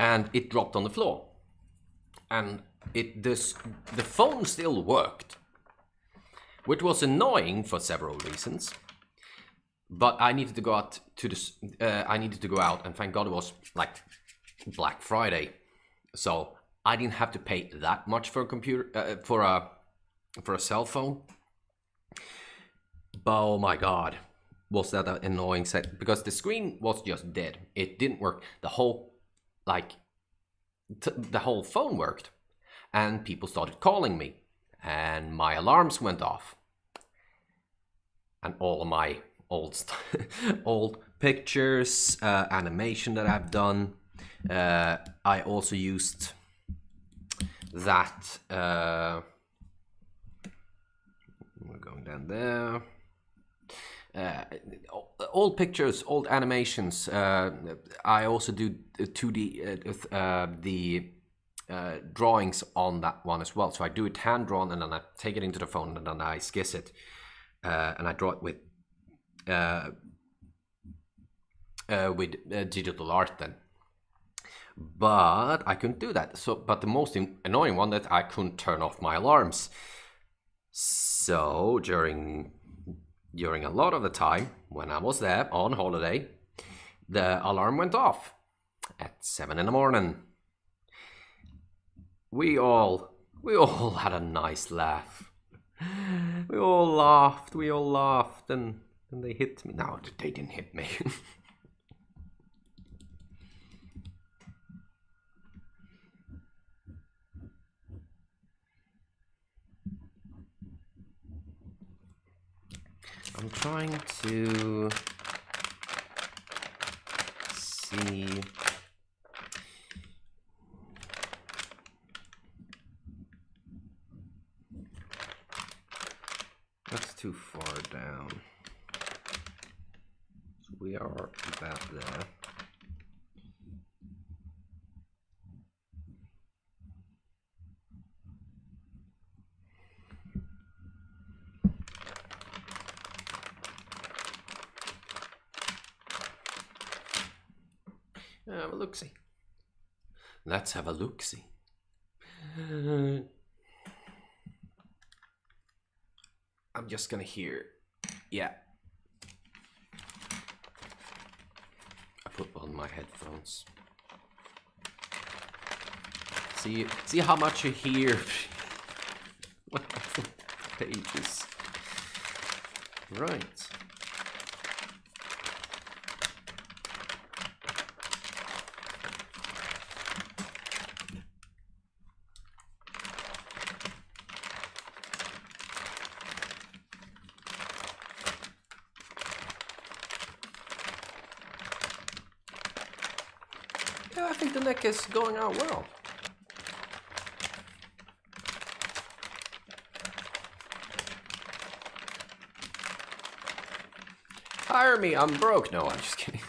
And it dropped on the floor. And the phone still worked, which was annoying for several reasons. But I needed to go out to and thank God it was like Black Friday, so I didn't have to pay that much for a computer for a cell phone. But oh my God, was that an annoying set, because the screen was just dead. It didn't work. The whole the whole phone worked, and people started calling me, and my alarms went off, and all of my old pictures, animation that I've done. I also used that. We're going down there. Old pictures, old animations. I also do 2D the drawings on that one as well. So I do it hand drawn, and then I take it into the phone, and then I sketch it, and I draw it with digital art then. But I couldn't do that. So, but the most annoying one, that I couldn't turn off my alarms. So during a lot of the time when I was there on holiday, the alarm went off at 7 in the morning. We all had a nice laugh. We all laughed, and they hit me. No, they didn't hit me. I'm trying to see. That's too far down. So we are about there. Have a look-see. Let's have a look-see. I'm just gonna hear. Yeah. I put on my headphones. See how much you hear. Pages. Right. I think the neck is going out well. Hire me, I'm broke. No, I'm just kidding.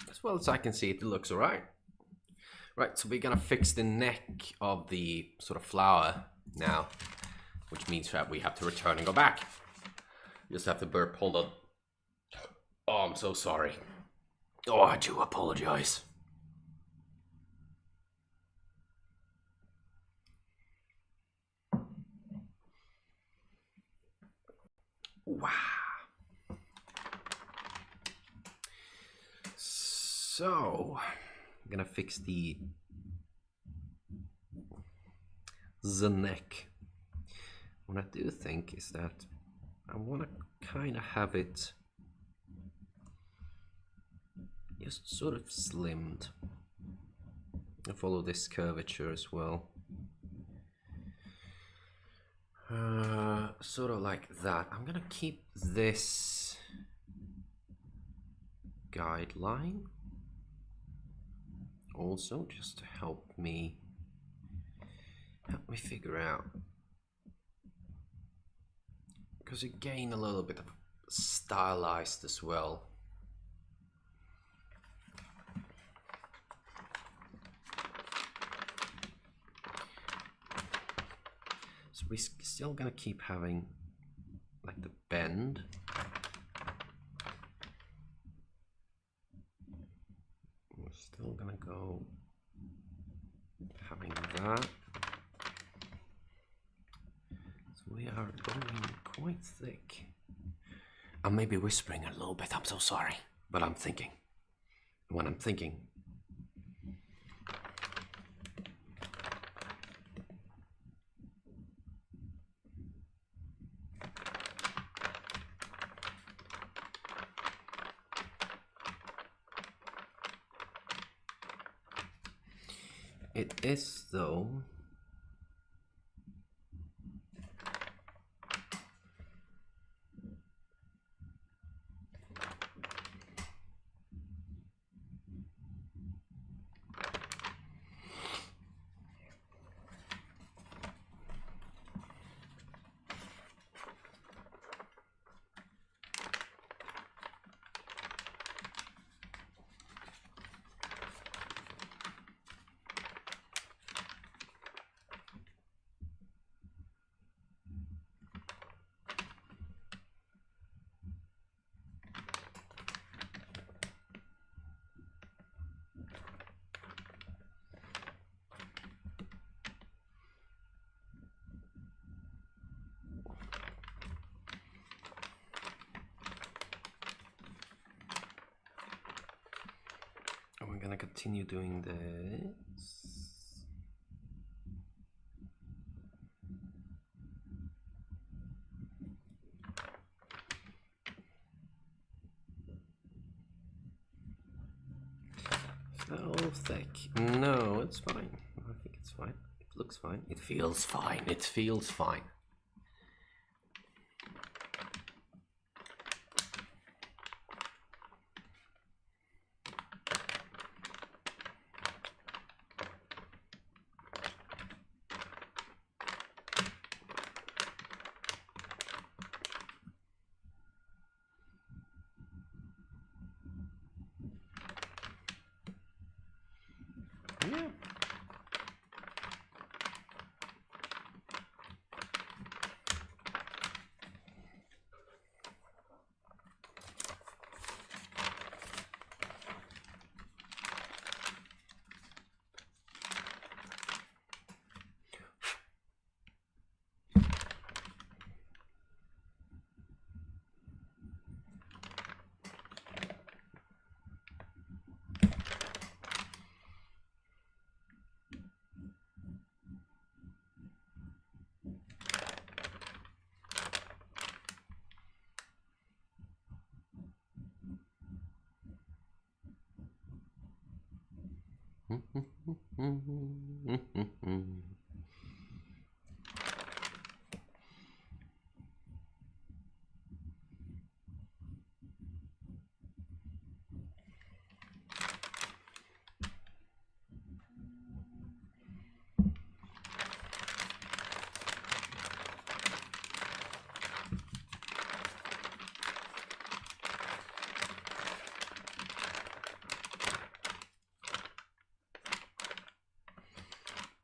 As well as I can see, it looks alright. Right, so we're gonna fix the neck of the sort of flower now, which means that we have to return and go back. Just have to burp. Hold on. Oh, I'm so sorry. Oh, I do apologize. Wow. So I'm gonna fix the neck. What I do think is that I want to kind of have it just sort of slimmed. I follow this curvature as well. Sort of like that. I'm gonna keep this guideline also, just to help me figure out, because you gain a little bit of stylized as well. So we're still gonna keep having like the bend. We're still gonna go having that. So we are going quite thick. I may be whispering a little bit, I'm so sorry, but I'm thinking. When I'm thinking, it is though we're gonna continue doing this. So thick. No, it's fine. I think it's fine. It looks fine. It feels fine. It feels fine. Yeah.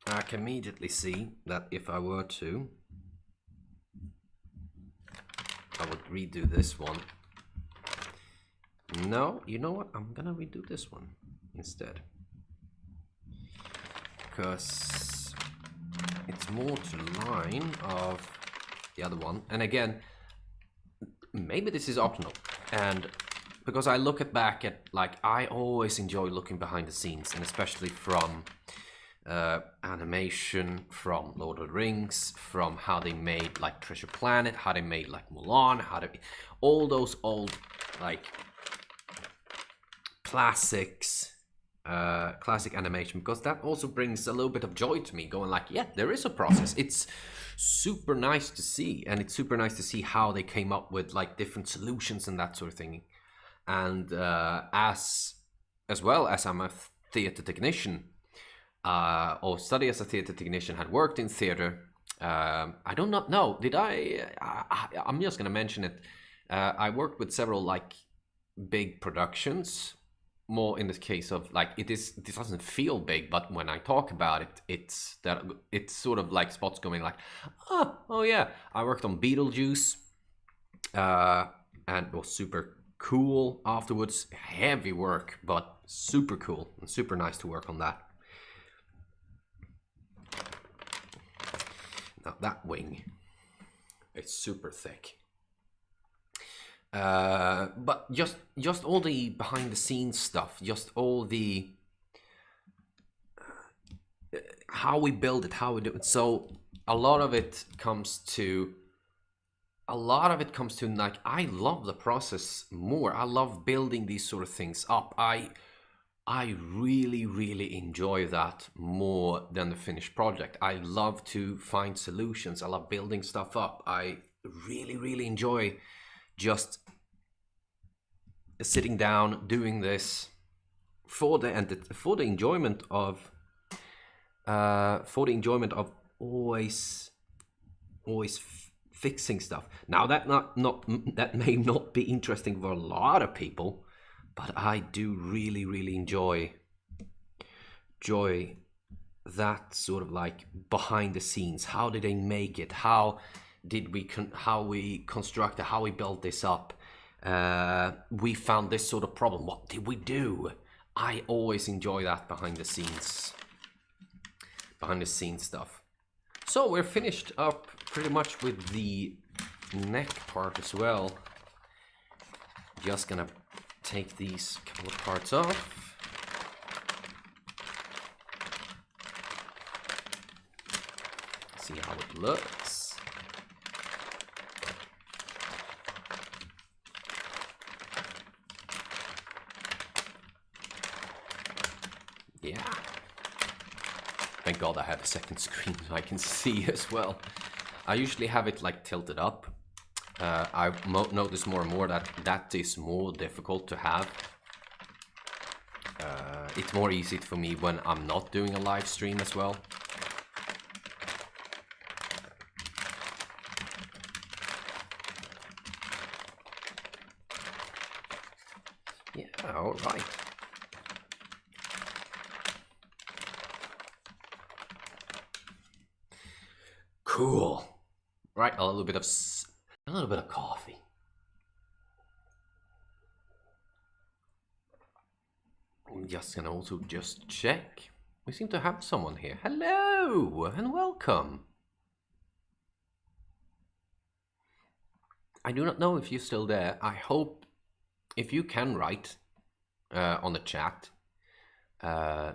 I can immediately see that if I were to, I would redo this one. No, you know what? I'm gonna redo this one instead. Because it's more to the line of the other one. And again, maybe this is optional. And because I look back at, like, I always enjoy looking behind the scenes, and especially from animation, from Lord of the Rings, from how they made like Treasure Planet, how they made like Mulan, all those old like classics, classic animation, because that also brings a little bit of joy to me, going like, yeah, there is a process. It's super nice to see, and it's super nice to see how they came up with like different solutions and that sort of thing. And as well as I'm a theater technician, or study as a theater technician, had worked in theater. I do not know. Did I'm just gonna mention it. I worked with several like big productions. More in the case of like this doesn't feel big, but when I talk about it, it's sort of like spots going like, oh yeah. I worked on Beetlejuice, and it was super cool afterwards. Heavy work, but super cool and super nice to work on that. Now that wing, it's super thick. But just all the behind the scenes stuff, just all the how we build it, how we do it. So a lot of it comes to like, I love the process more. I love building these sort of things up. I really enjoy that more than the finished project. I love to find solutions. I love building stuff up. I really enjoy just sitting down doing this for the enjoyment of always fixing stuff. Now that that may not be interesting for a lot of people, but I do really enjoy that sort of like behind the scenes. How did they make it? How did we how we construct it? How we built this up? We found this sort of problem. What did we do? I always enjoy that behind the scenes stuff. So we're finished up pretty much with the neck part as well. Just gonna take these couple of parts off. See how it looks. Yeah. Thank God I have a second screen so I can see as well. I usually have it like tilted up. I've noticed more and more that is more difficult to have. It's more easy for me when I'm not doing a live stream as well. Yeah, all right. Cool. Right, a little bit of coffee. I'm just gonna also just check. We seem to have someone here. Hello and welcome. I do not know if you're still there. I hope if you can write on the chat.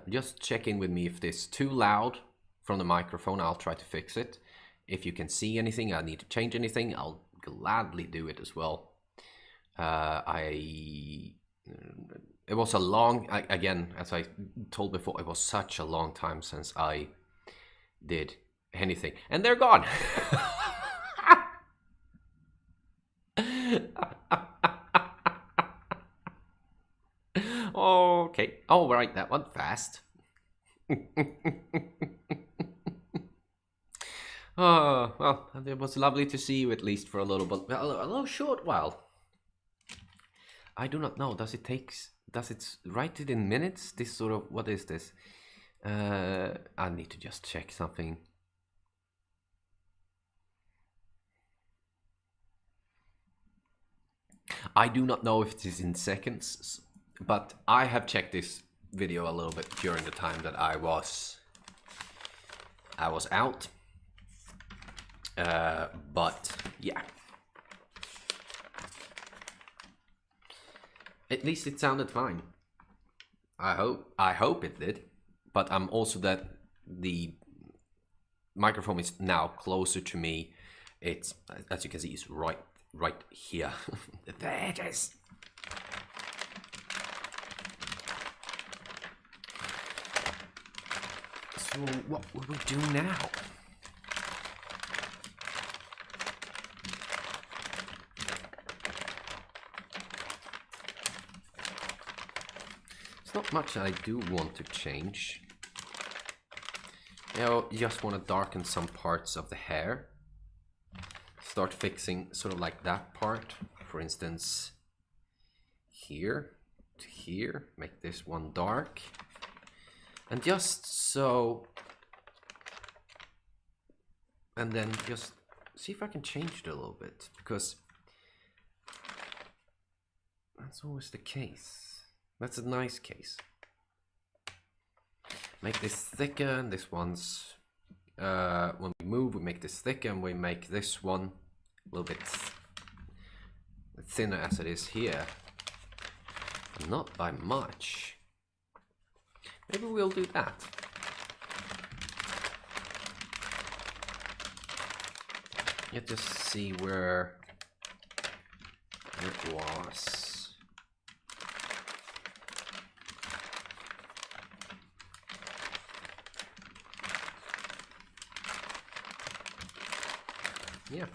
Just check in with me if this is too loud from the microphone. I'll try to fix it. If you can see anything, I need to change anything, I'll gladly do it as well. It was a long, again, as I told before, it was such a long time since I did anything. And they're gone. Okay. Oh, right, that went fast. Oh, well, it was lovely to see you at least for a little short while. I do not know. Does it write it in minutes? This sort of, what is this? I need to just check something. I do not know if it is in seconds, but I have checked this video a little bit during the time that I was out. But yeah. At least it sounded fine. I hope it did. But I'm also that the microphone is now closer to me. It's, as you can see, it's right here. There it is. So what will we do now? There's not much I do want to change. You know, you just want to darken some parts of the hair. Start fixing sort of like that part. For instance, here to here. Make this one dark. And just so... And then just see if I can change it a little bit. Because that's always the case. That's a nice case. Make this thicker, and this one's... when we move, we make this thicker, and we make this one a little bit thinner as it is here. Not by much. Maybe we'll do that. You just see where it was. Yeah,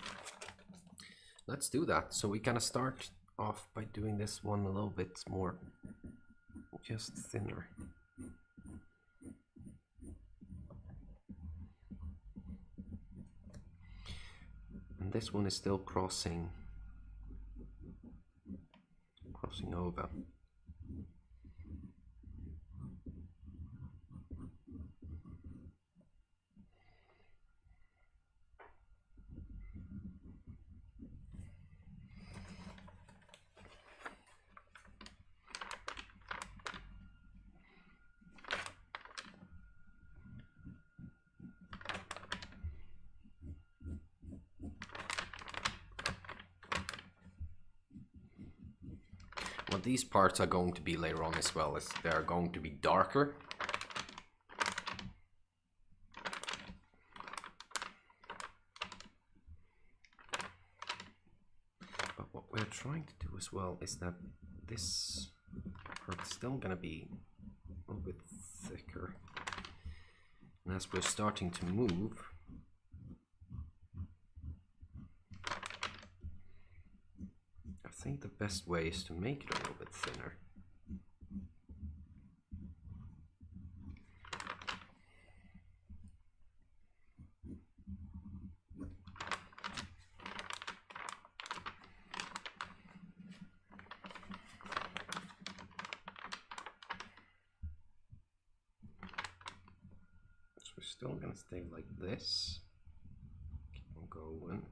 let's do that. So we're gonna start off by doing this one a little bit more, just thinner. And this one is still crossing over. What these parts are going to be later on as well is they're going to be darker. But what we're trying to do as well is that this part's still gonna be a little bit thicker. And as we're starting to move, I think the best way is to make it a little bit thinner. So we're still gonna stay like this. Keep on going.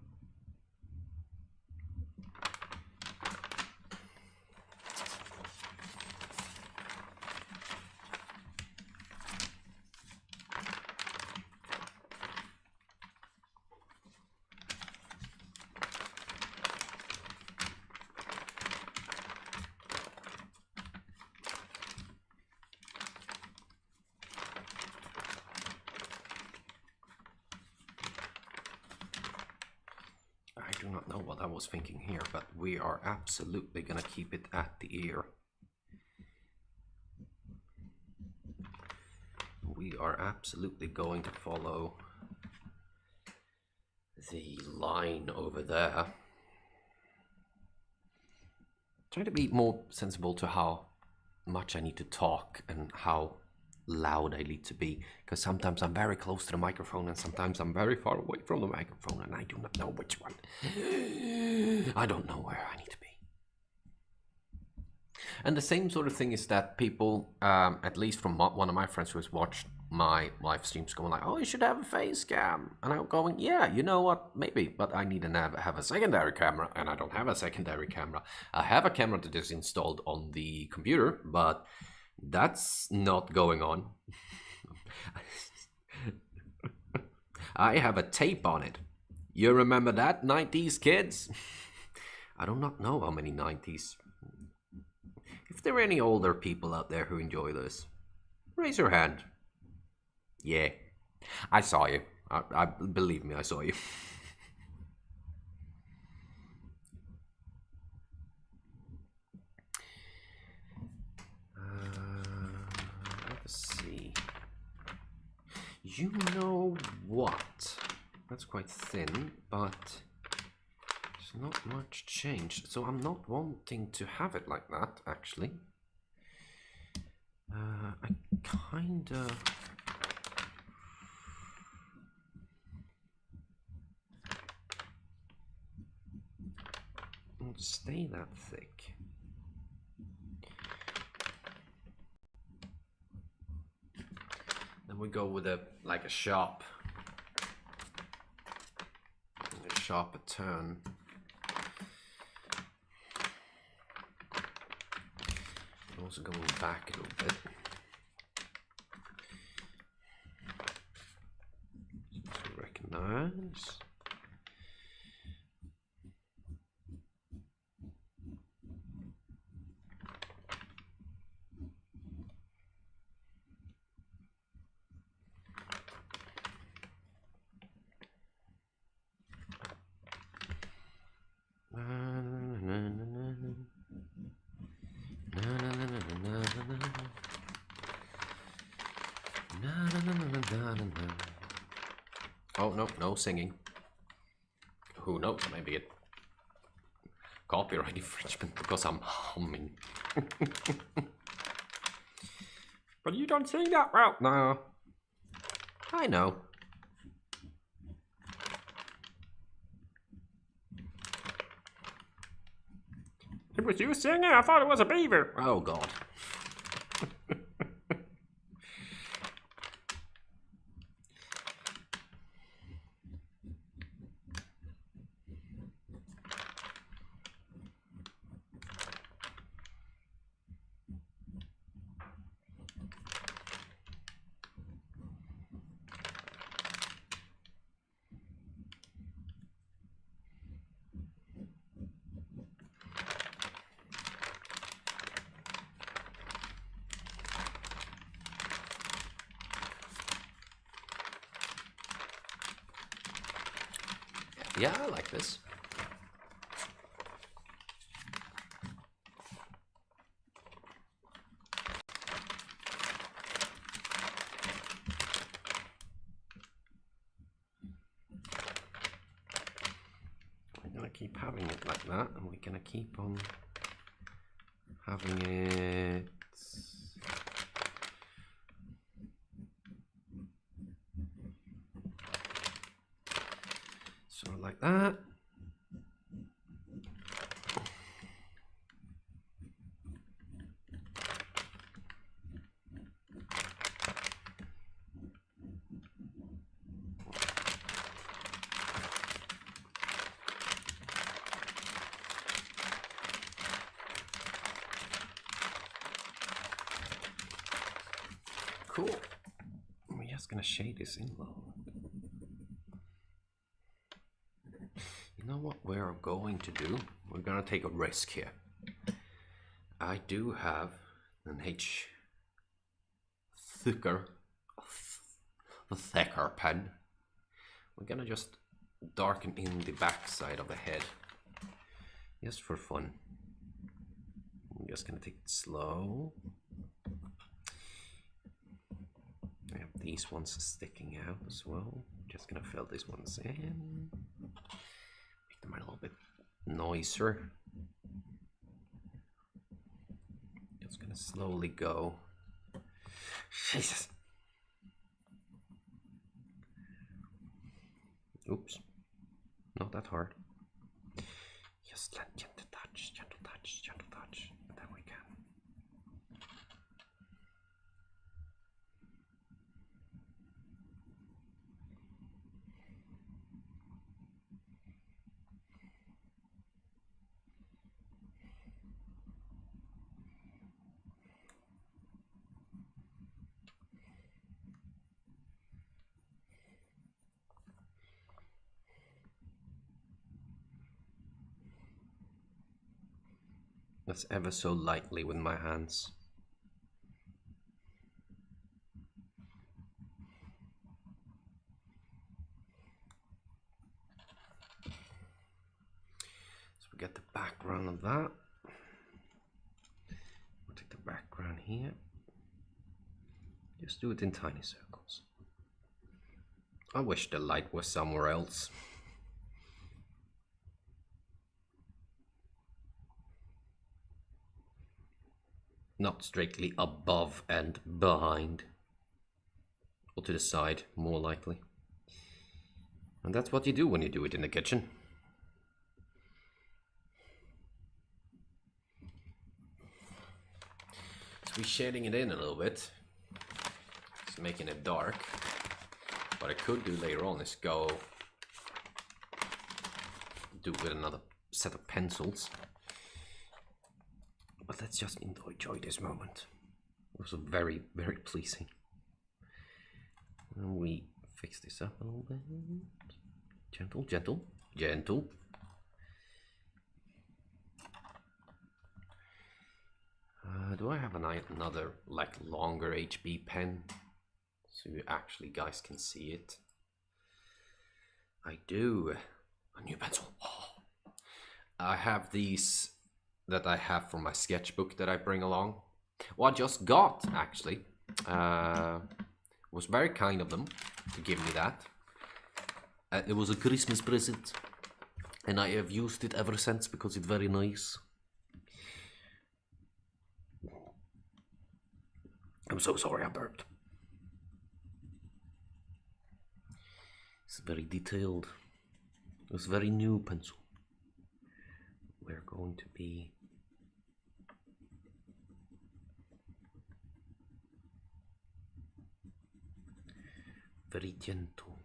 I do not know what I was thinking here, but we are absolutely gonna keep it at the ear. We are absolutely going to follow the line over there. Try to be more sensible to how much I need to talk and how loud I need to be, because sometimes I'm very close to the microphone and sometimes I'm very far away from the microphone and I do not know which one. I don't know where I need to be. And the same sort of thing is that people, at least from one of my friends who has watched my live streams, going like, oh, you should have a face cam. And I'm going, yeah, you know what, maybe, but I need to have a secondary camera, and I don't have a secondary camera. I have a camera that is installed on the computer, but that's not going on. I have a tape on it. You remember that, 90s kids? I do not know how many 90s If there are any older people out there who enjoy this, raise your hand. Yeah, I saw you. I believe me, I saw you. Let's see. You know what? That's quite thin, but there's not much change. So I'm not wanting to have it like that, actually. I kinda... won't stay that thick. Then we go with a sharper turn. Also going back a little bit. To recognize. Oh, no, no singing. Who knows, maybe it copyright infringement because I'm humming. But you don't sing that well. No. I know. It was you singing? I thought it was a beaver. Oh, God. Yeah, I like this. We're gonna keep having it like that, and we're gonna keep on having it. Sort of like that. Cool. We're just gonna shade this in a little. You know what we're going to do? We're gonna take a risk here. I do have an thicker pen. We're gonna just darken in the back side of the head, just for fun. I'm just gonna take it slow. I have these ones sticking out as well. Just gonna fill these ones in. Make them a little bit noisier. Just gonna slowly go. Jesus. Oops. Not that hard. Just let gentle touch, gentle touch, gentle touch. And then we can. Just ever so lightly with my hands. So we get the background of that. We'll take the background here. Just do it in tiny circles. I wish the light was somewhere else. Not strictly above and behind. Or to the side, more likely. And that's what you do when you do it in the kitchen. So we're shading it in a little bit. It's making it dark. What I could do later on is go do with another set of pencils. But let's just enjoy this moment. It was very, very pleasing. And we fix this up a little bit. Gentle, gentle, gentle. Do I have another like longer HB pen so you actually guys can see it? I do. A new pencil. Oh. I have these that I have from my sketchbook that I bring along. Well, I just got actually. Was very kind of them to give me that. It was a Christmas present, and I have used it ever since because it's very nice. I'm so sorry I burped. It's very detailed. It's a very new pencil. We're going to be very gentle.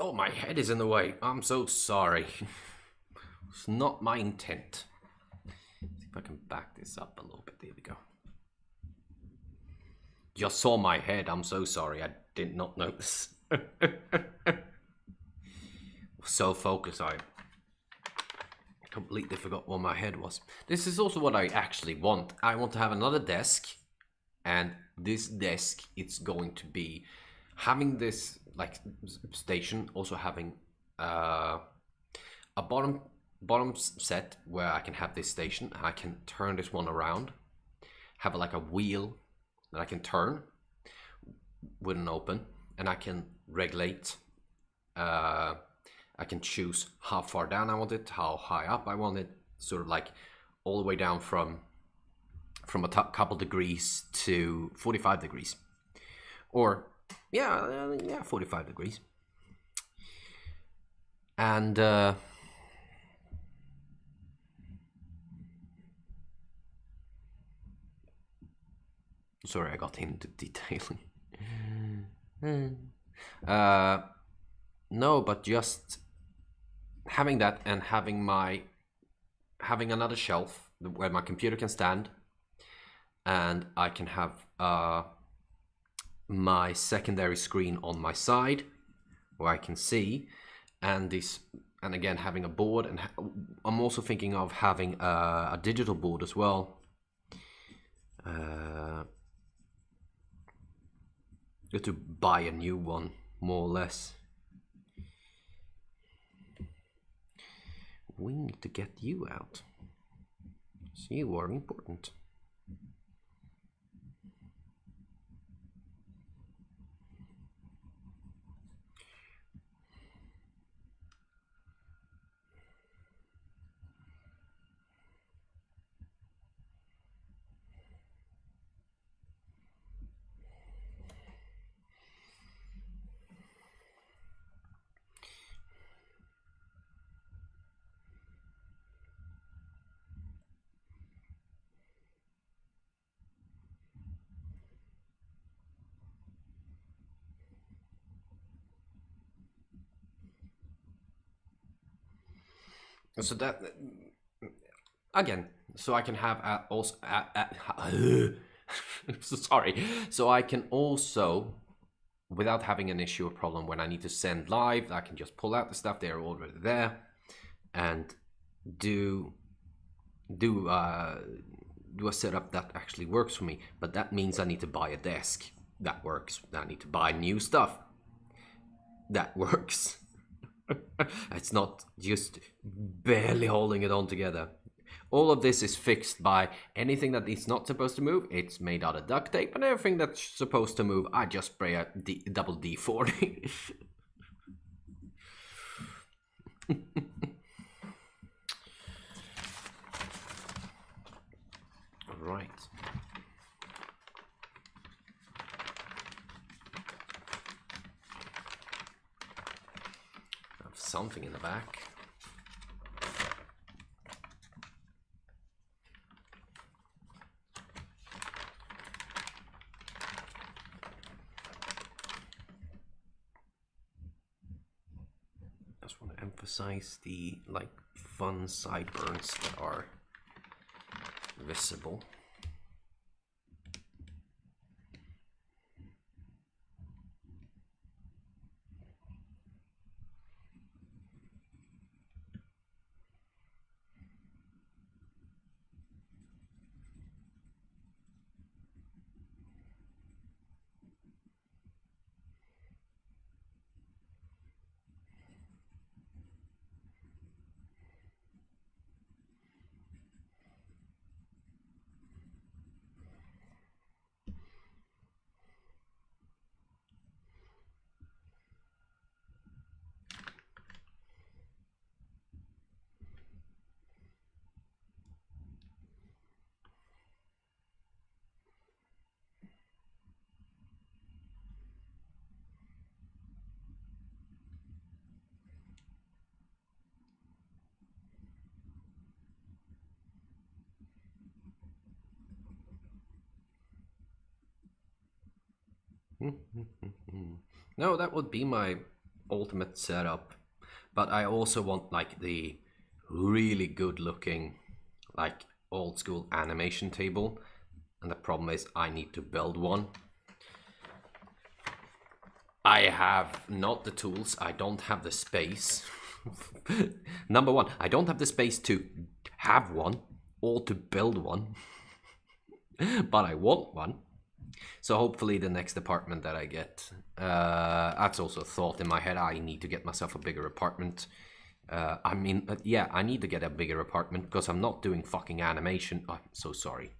Oh, my head is in the way. I'm so sorry. It's not my intent. See if I can back this up a little bit. There we go. Just saw my head. I'm so sorry. I did not notice. So focused, I completely forgot where my head was. This is also what I actually want. I want to have another desk, and this desk, it's going to be having this like station, also having a bottom set where I can have this station. I can turn this one around, have like a wheel that I can turn with an open, and I can regulate. I can choose how far down I want it, how high up I want it, sort of like all the way down from a couple degrees to 45 degrees, or yeah, 45 degrees. And sorry, I got into detailing. No, but just having that and having another shelf where my computer can stand, and I can have my secondary screen on my side where I can see, and this and again, having a board, and I'm also thinking of having a digital board as well. To buy a new one, more or less. We need to get you out. So you are important. So that again, so I can have also sorry, so I can also, without having an issue or problem when I need to send live, I can just pull out the stuff, they're already there, and do a setup that actually works for me. But that means I need to buy a desk that works. I need to buy new stuff that works. It's not just barely holding it on together. All of this is fixed by anything that is not supposed to move. It's made out of duct tape, and everything that's supposed to move, I just spray a double D40. Right. I have something in the back. I just want to emphasize the fun sideburns that are visible. No, that would be my ultimate setup. But I also want the really good looking, old school animation table. And the problem is I need to build one. I have not the tools, I don't have the space. Number one, I don't have the space to have one or to build one. But I want one. So hopefully the next apartment that I get, that's also a thought in my head. I need to get myself a bigger apartment. I need to get a bigger apartment because I'm not doing fucking animation. Oh, I'm so sorry.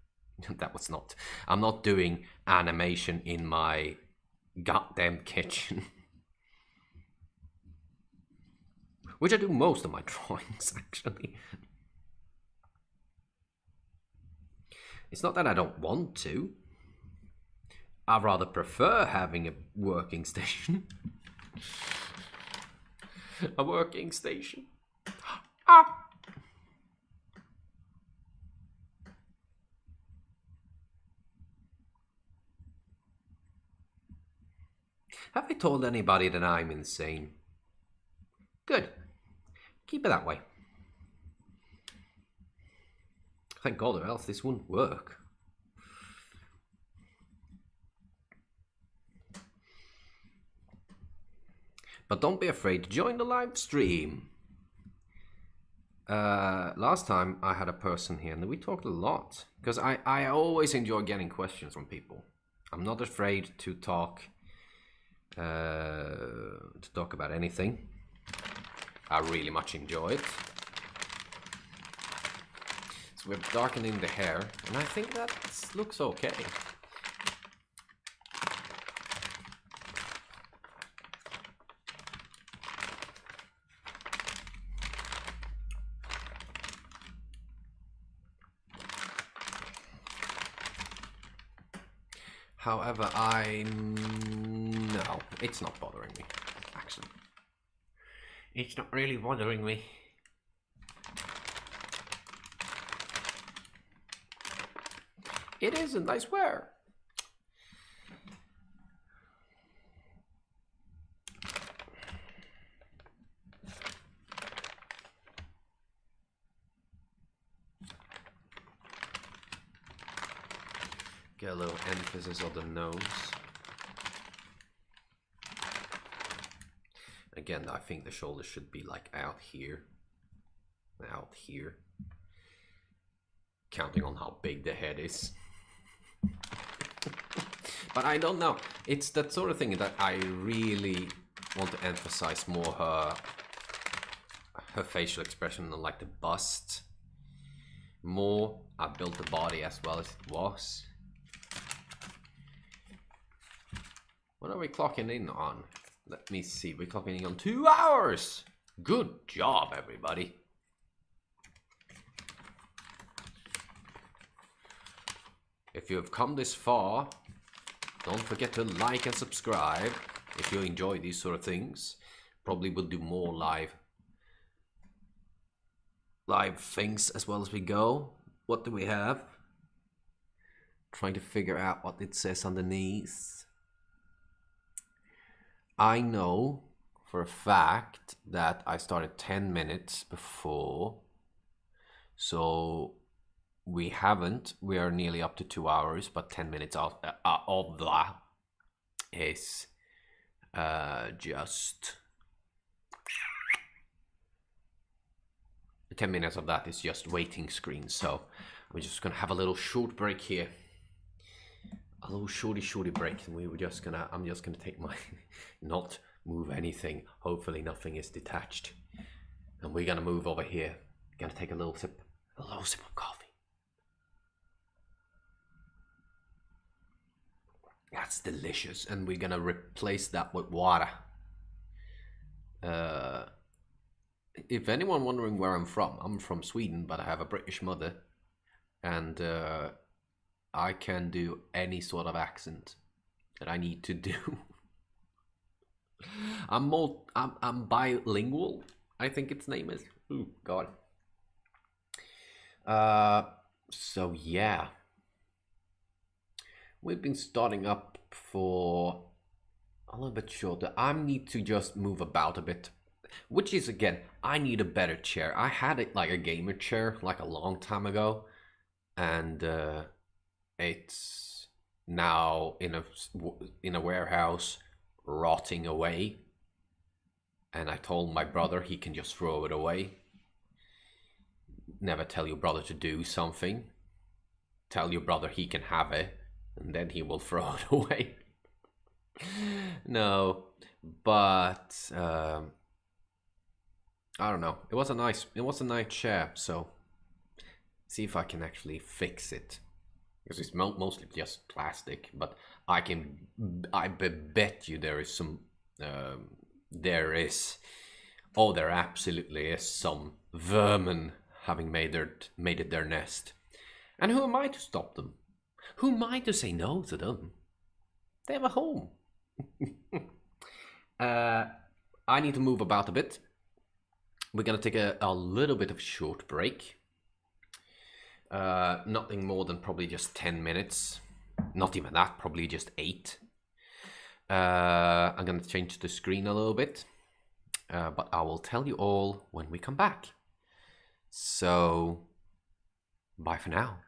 I'm not doing animation in my goddamn kitchen. Which I do most of my drawings, actually. It's not that I don't want to. I rather prefer having a working station. A working station. Ah! Have I told anybody that I'm insane? Good. Keep it that way. Thank God, or else this wouldn't work. But don't be afraid to join the live stream. last time I had a person here and we talked a lot because I always enjoy getting questions from people. I'm not afraid to talk about anything. I really much enjoy it. So we're darkening the hair, and I think that looks okay. However, no, it's not bothering me, actually. It's not really bothering me. It isn't, I swear. Get a little emphasis on the nose. Again, I think the shoulder should be like out here. Out here. Counting on how big the head is. But I don't know. It's that sort of thing that I really want to emphasize more her facial expression and like the bust. More. I built the body as well as it was. What are we clocking in on? Let me see. We're clocking in on 2 hours. Good job, everybody. If you have come this far, don't forget to like and subscribe if you enjoy these sort of things. Probably will do more live things as well as we go. What do we have? Trying to figure out what it says underneath. I know for a fact that I started 10 minutes before. So we are nearly up to 2 hours, but 10 minutes of that is just 10 minutes of that is just waiting screen. So we're just gonna have a little short break here, a little shorty break, and I'm just gonna take my not move anything. Hopefully nothing is detached, and we're gonna move over here. Gonna take a little sip of coffee. That's delicious, and we're gonna replace that with water. If anyone wondering where I'm from Sweden, but I have a British mother, and I can do any sort of accent that I need to do. I'm bilingual, I think its name is. Oh God. So yeah. We've been starting up for a little bit shorter. I need to just move about a bit, which is, again, I need a better chair. I had it like a gamer chair like a long time ago, and it's now in a warehouse rotting away, and I told my brother he can just throw it away. Never tell your brother to do something. Tell your brother he can have it, and then he will throw it away. No, but I don't know. It was a nice chair. So see if I can actually fix it, because it's mostly just plastic. But I bet you there is some. There absolutely is some vermin having made it their nest. And who am I to stop them? Who am I to say no to them? They have a home. I need to move about a bit. We're gonna take a little bit of short break. Nothing more than probably just 10 minutes. Not even that, probably just 8. I'm gonna change the screen a little bit. But I will tell you all when we come back. So, bye for now.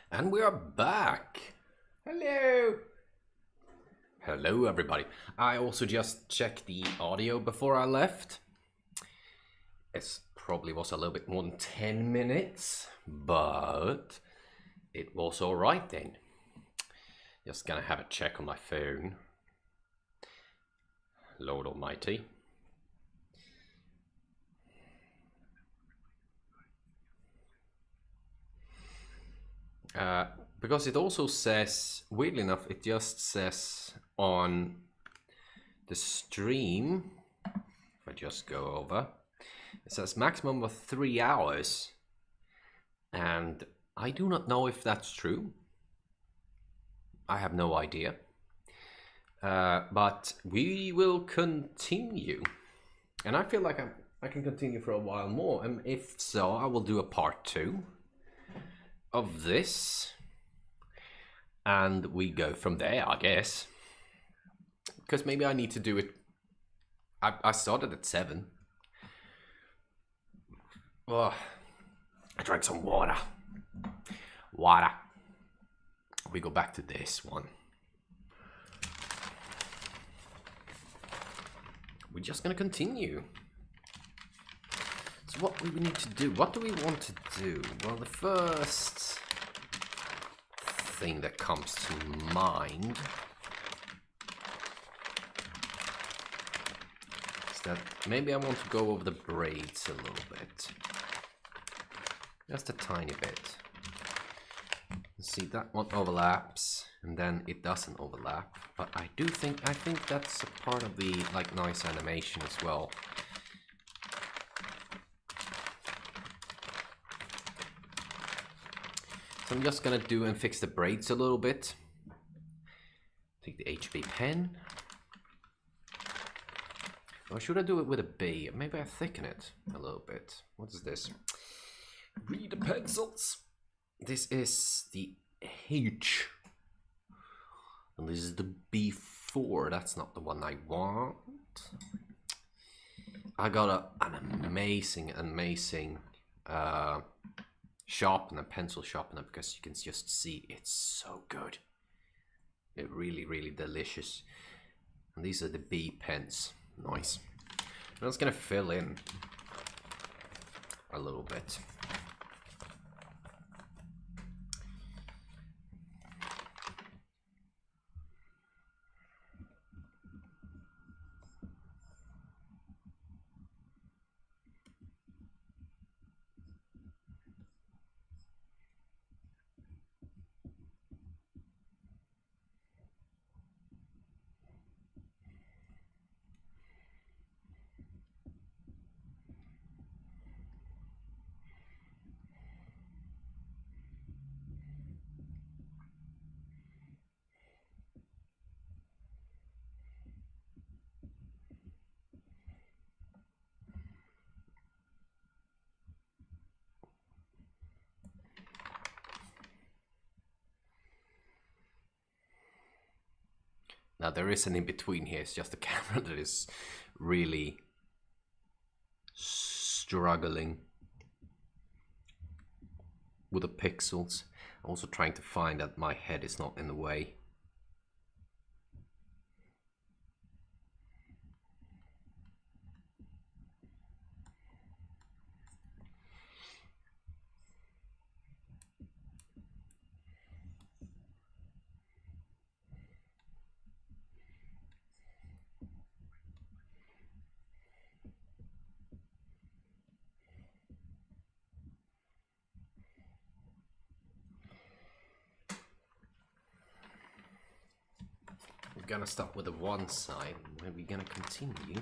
And we are back. Hello. Hello, everybody. I also just checked the audio before I left. It probably was a little bit more than 10 minutes, but it was all right then. Just gonna have a check on my phone. Lord Almighty. Because it also says, weirdly enough, it just says on the stream, if I just go over, it says maximum of 3 hours. And I do not know if that's true. I have no idea. But we will continue. And I feel like I can continue for a while more. And if so, I will do a part 2 of this. And we go from there, I guess. Because maybe I need to do it. I started at 7. Oh, I drank some water. We go back to this one. We're just gonna continue. So what do we need to do? What do we want to do? Well, the first thing that comes to mind is that maybe I want to go over the braids a little bit. Just a tiny bit. See, that one overlaps, and then it doesn't overlap. But I think that's a part of the nice animation as well. So I'm just gonna do and fix the braids a little bit. Take the HB pen. Or should I do it with a B? Maybe I thicken it a little bit. What is this? Read the pencils. This is the H. And this is the B4. That's not the one I want. I got an amazing sharpener, pencil sharpener, because you can just see it's so good. It's really delicious. And these are the B pens. Nice. I'm just gonna fill in a little bit. Now there is an in-between here, it's just the camera that is really struggling with the pixels. I'm also trying to find that my head is not in the way. We're gonna start with the one side, and we're gonna continue.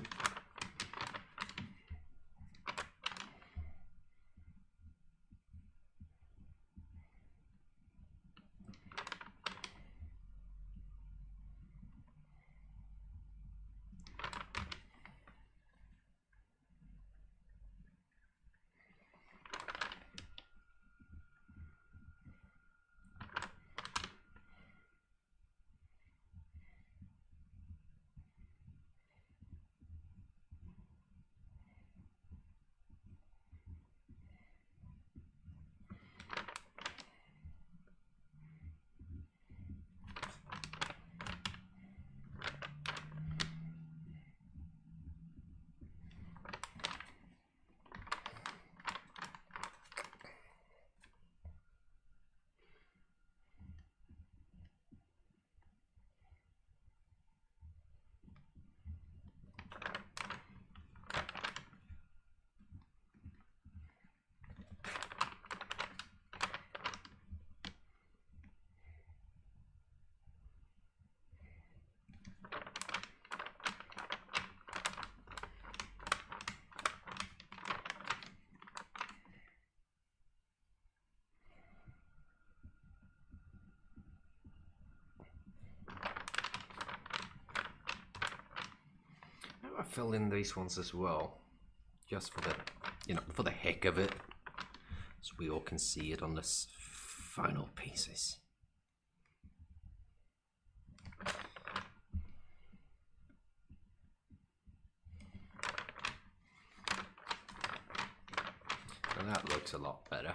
fill in these ones as well, just for the, for the heck of it, so we all can see it on the final pieces. And that looks a lot better.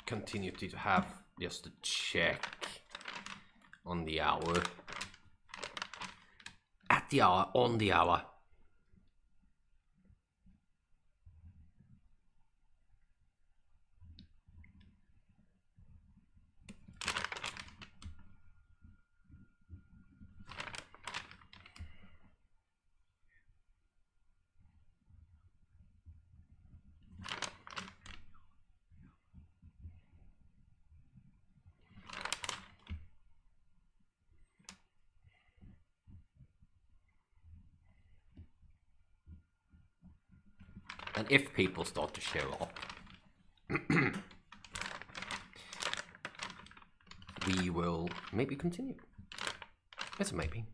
Continue to have just a check on the hour. At the hour, on the hour. And if people start to show up, we will maybe continue. It's a maybe.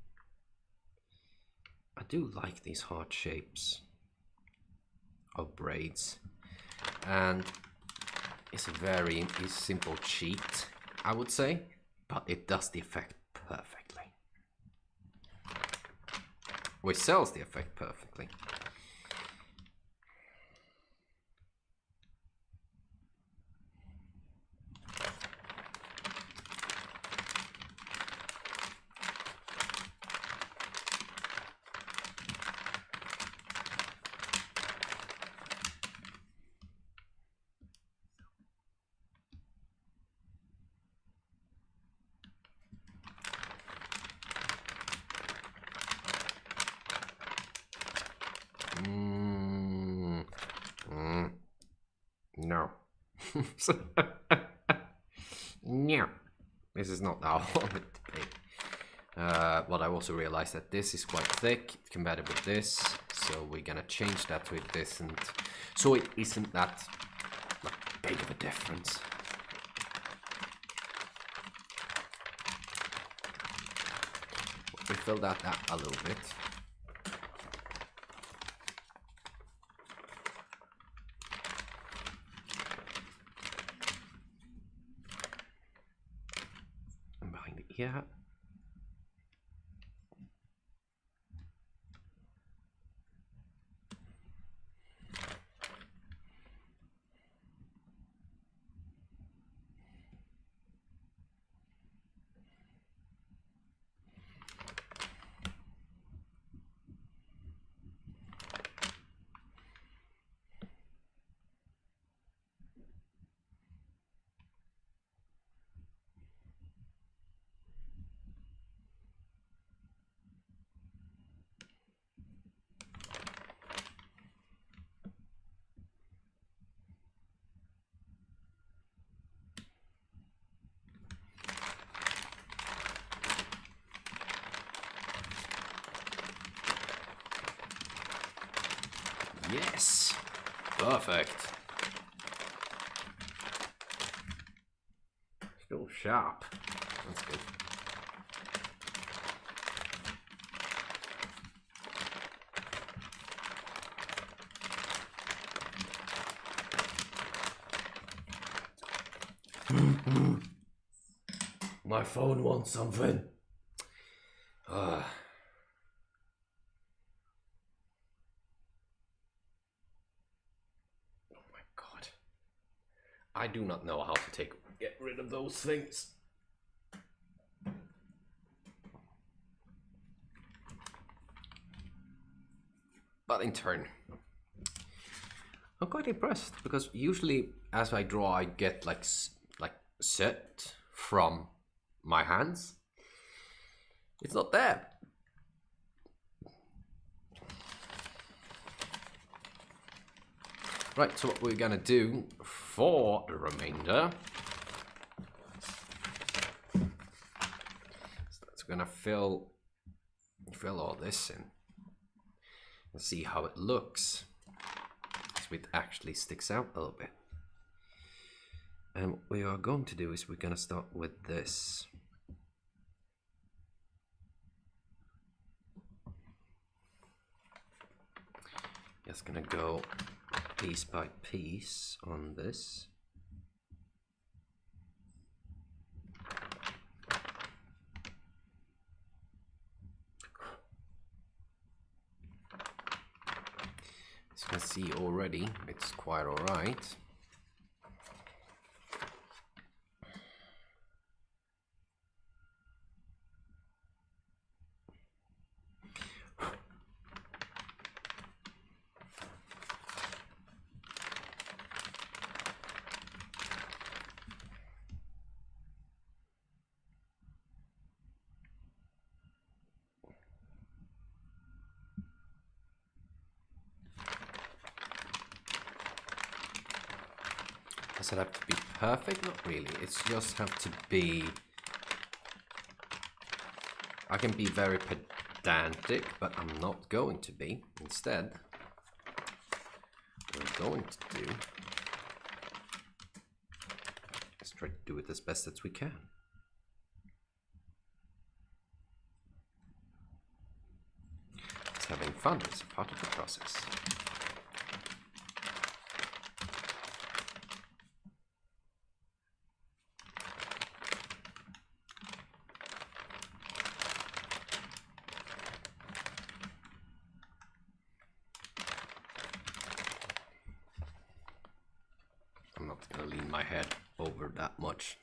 I do like these heart shapes of braids, and it's a very simple cheat, I would say, but it does the effect perfectly. Which sells the effect perfectly. No. No. This is not how I want it to be. But I also realized that this is quite thick compared with this, so we're gonna change that to this, and so it isn't that big of a difference. We fill that up a little bit. And behind the ear. Yes. Perfect. Still sharp. That's good. My phone wants something. Oh my god. I do not know how to get rid of those things. But in turn, I'm quite impressed because usually as I draw, I get like set from my hands. It's not there. Right, so what we're gonna do for the remainder is that's gonna fill all this in and see how it looks. So it actually sticks out a little bit. And what we are going to do is we're gonna start with this. Just gonna go piece by piece on this. As you can see already, it's quite alright. Does it have to be perfect? Not really. It's just have to be... I can be very pedantic, but I'm not going to be. Instead, what we're going to do is try to do it as best as we can. It's having fun. It's a part of the process. I'm not going to lean my head over that much.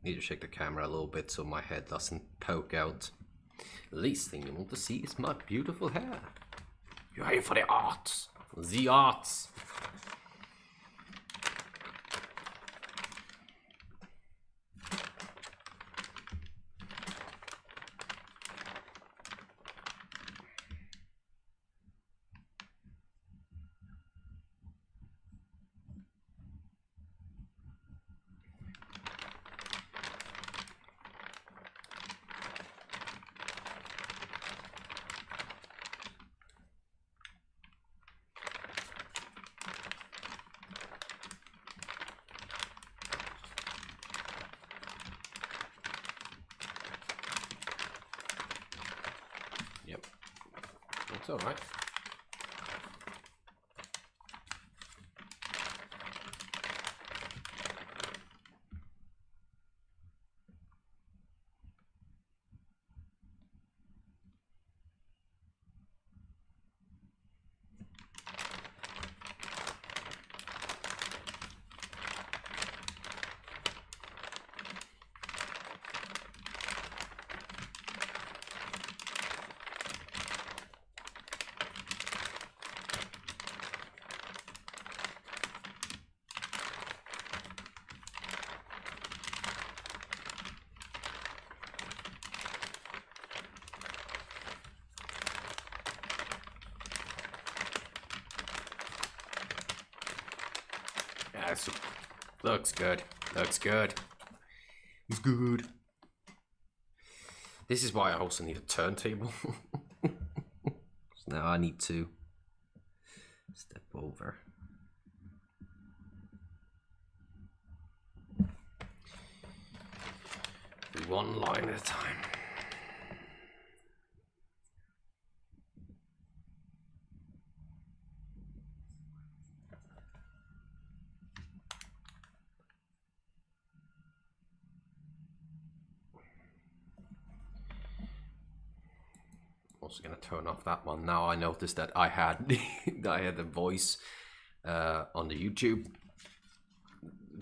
Need to shake the camera a little bit so my head doesn't poke out. The least thing you want to see is my beautiful hair. You're here for the arts. The arts. Yep, that's all right. That's, looks good. Looks good. It's good. This is why I also need a turntable. Now I need to step over. One line at a time. Also gonna turn off that one. Now I noticed that I had the voice on the YouTube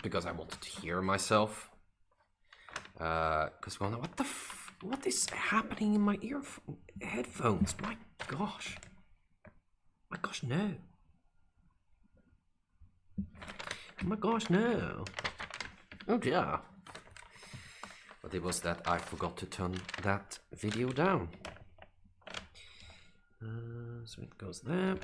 because I wanted to hear myself. Because what is happening in my headphones? My gosh, no! Oh my gosh, no! Oh dear! But it was that I forgot to turn that video down. So it goes there.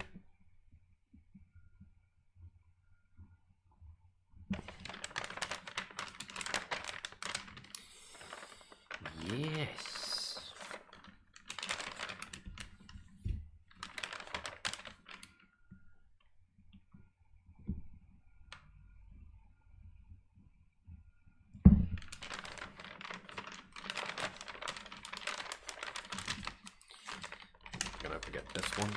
Yes. I'm gonna forget this one.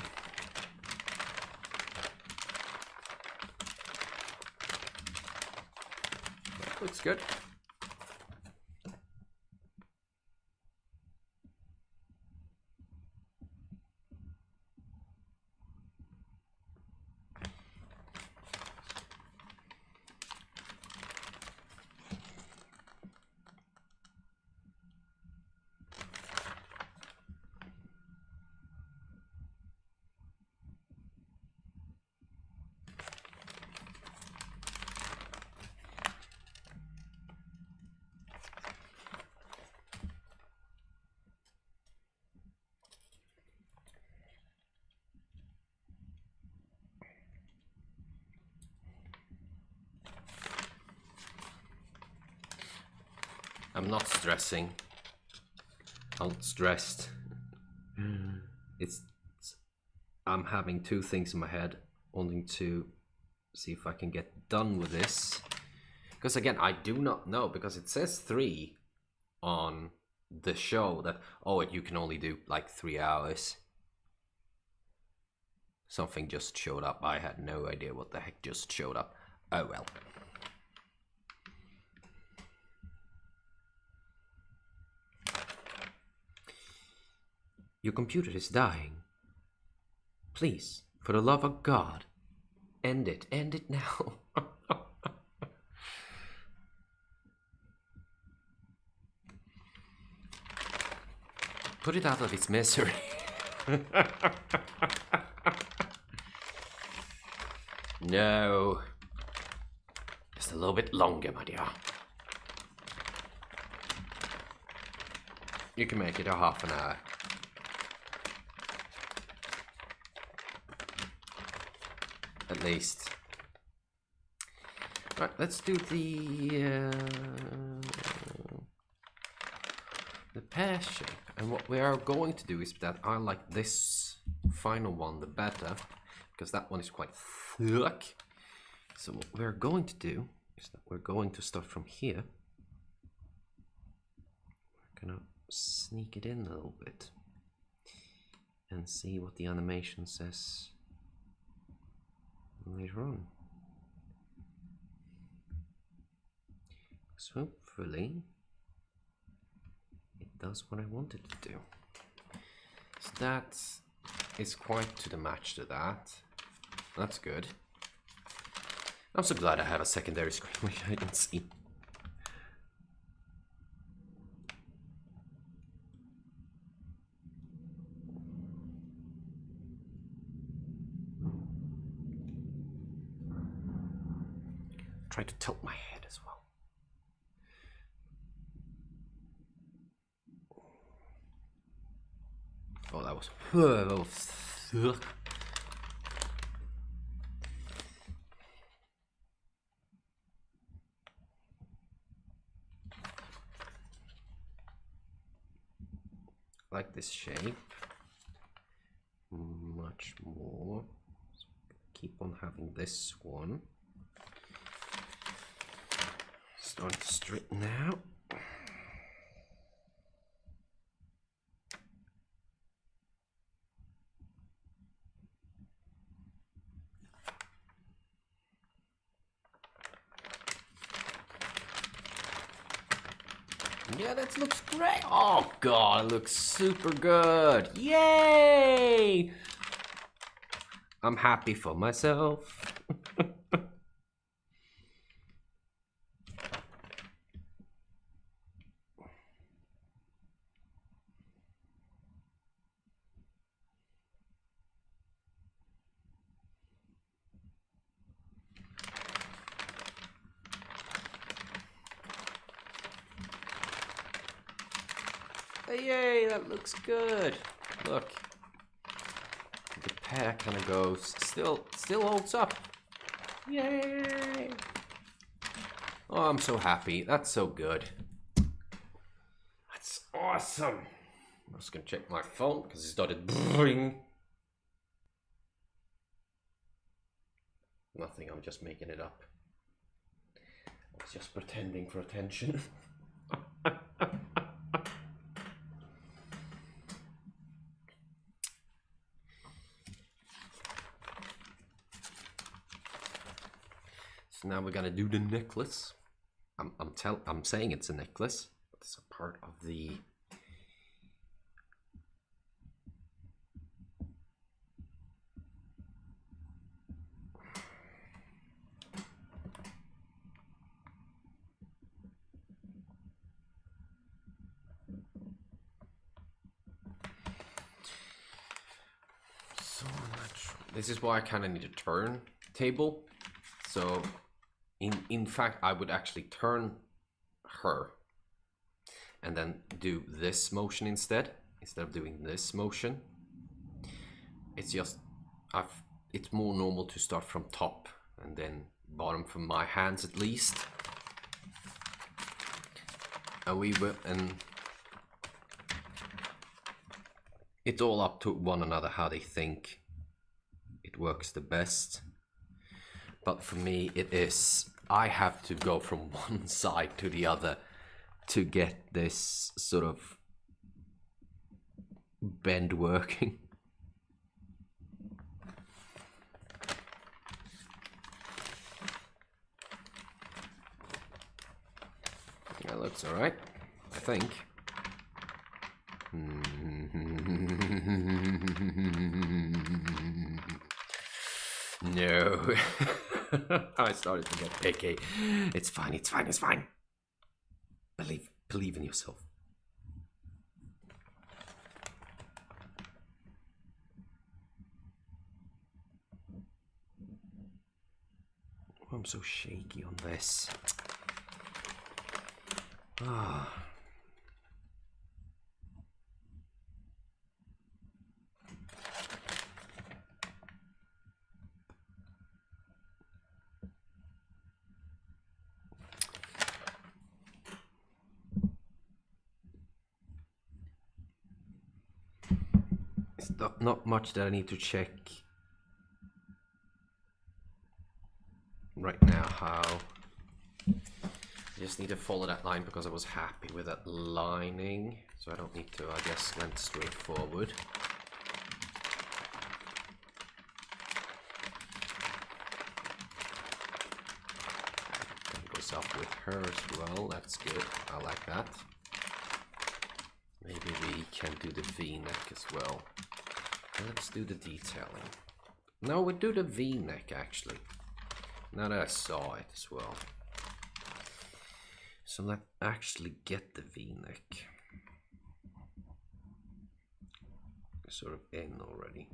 That looks good. I'm not stressing. I'm not stressed. I'm having two things in my head, wanting to see if I can get done with this. Because again, I do not know, because it says 3 on the show that, oh, you can only do like 3 hours. Something just showed up. I had no idea what the heck just showed up. Oh well. Your computer is dying. Please, for the love of God, end it. End it now. Put it out of its misery. No. Just a little bit longer, my dear. You can make it a half an hour. At least. Right, let's do the pear shape. And what we are going to do is that I like this final one the better, because that one is quite thick. So what we're going to do is that we're going to start from here. We're gonna sneak it in a little bit and see what the animation says later on. So hopefully it does what I want it to do. So that is quite to the match to that. That's good. I'm so glad I have a secondary screen which I didn't see. Try to tilt my head as well. Oh, that was. like this shape much more. So keep on having this one. Starting to straighten out. Yeah, that looks great. Oh god, it looks super good. Yay! I'm happy for myself. Yay, that looks good. Look. The pear kind of goes, still holds up. Yay! Oh, I'm so happy. That's so good. That's awesome. I'm just gonna check my phone because it started bring. Nothing, I'm just making it up. I was just pretending for attention. So now we're gonna do the necklace. I'm saying it's a necklace. It's a part of the so natural. This is why I kind of need a turntable. So in fact, I would actually turn her and then do this motion instead of doing this motion. It's just it's more normal to start from top and then bottom from my hands at least. And it's all up to one another how they think it works the best. But for me, it is, I have to go from one side to the other to get this sort of bend working. That looks all right, I think. No. I started to get picky. It's fine, it's fine, it's fine. Believe in yourself. Oh, I'm so shaky on this. Ah. It's not much that I need to check right now. How I just need to follow that line because I was happy with that lining, so I don't need to. I just went straight forward. That goes up with her as well. That's good. I like that. Maybe we can do the V-neck as well. Let's do the detailing. No, we do the V-neck actually. Now that I saw it as well. So let's actually get the V-neck sort of in already.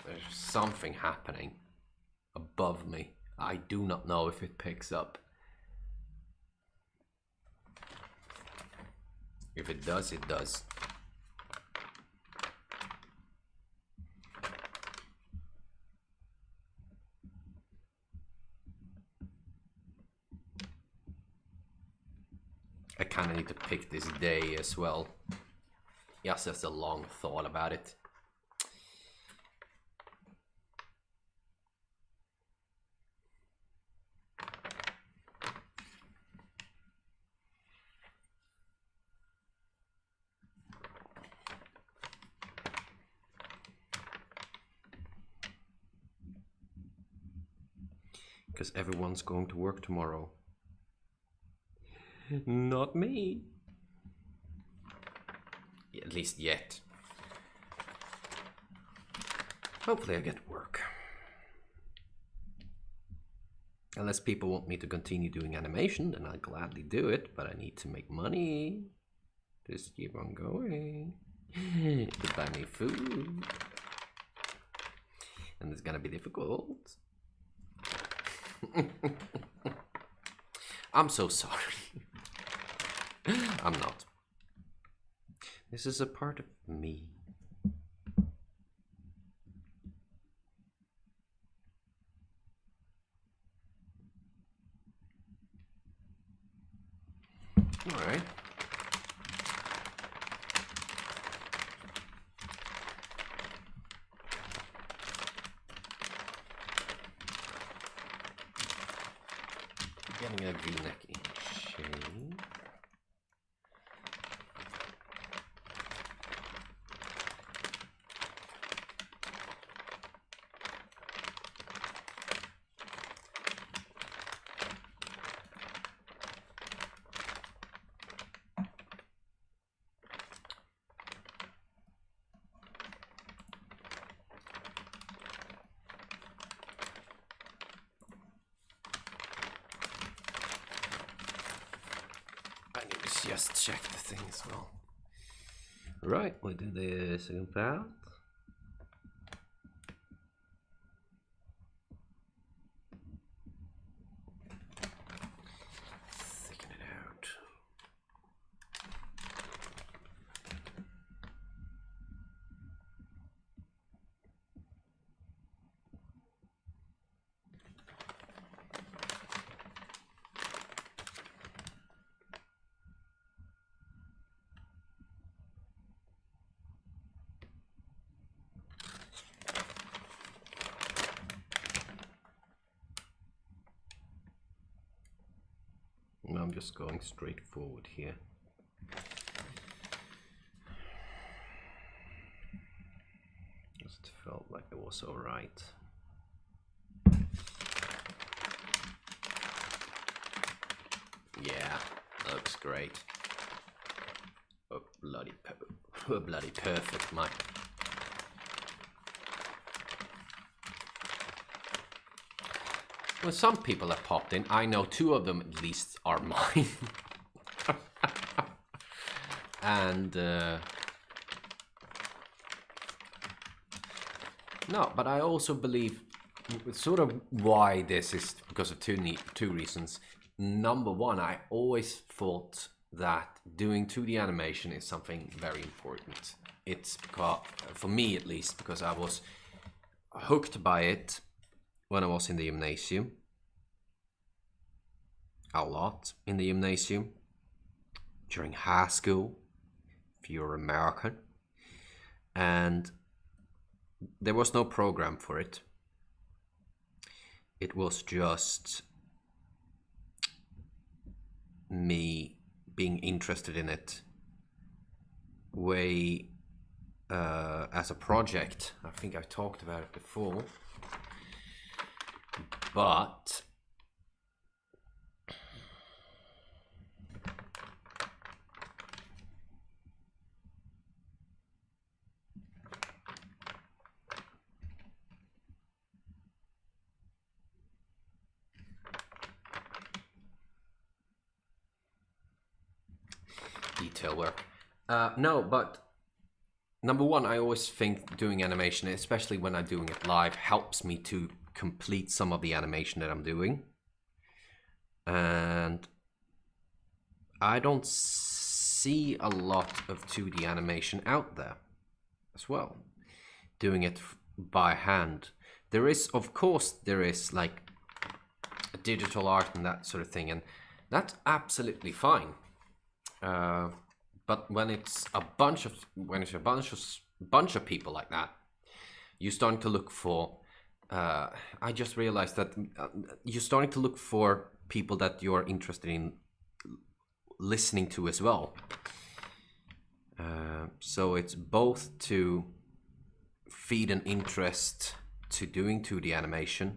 There's something happening above me. I do not know if it picks up. If it does, it does. I kind of need to pick this day as well. Yes, that's a long thought about it. Because everyone's going to work tomorrow. Not me. At least yet. Hopefully I get work. Unless people want me to continue doing animation, then I'll gladly do it, but I need to make money. Just keep on going. To buy me food. And it's gonna be difficult. I'm so sorry. I'm not. This is a part of me. All right. Getting a V-neck in shade. Just check the thing as well. Right, we do the second part. Thicken it out. I'm just going straight forward here. Just felt like it was all right. Yeah, looks great. Oh, bloody perfect, Mike. Well, some people have popped in. I know 2 of them at least are mine. And no, but I also believe sort of why this is because of two reasons. Number one, I always thought that doing 2D animation is something very important. It's because, for me at least, because I was hooked by it when I was in the gymnasium. A lot in the gymnasium. During high school, if you're American. And there was no program for it. It was just me being interested in it way as a project. I think I've talked about it before. But detail work. No, but number one, I always think doing animation, especially when I'm doing it live, helps me to complete some of the animation that I'm doing. And I don't see a lot of 2D animation out there as well. Doing it by hand. There is, of course, there is like digital art and that sort of thing, and that's absolutely fine. But when it's a bunch of bunch of people like that, you're starting to look for. I just realized that you're starting to look for people that you're interested in listening to as well. So it's both to feed an interest to doing 2D animation,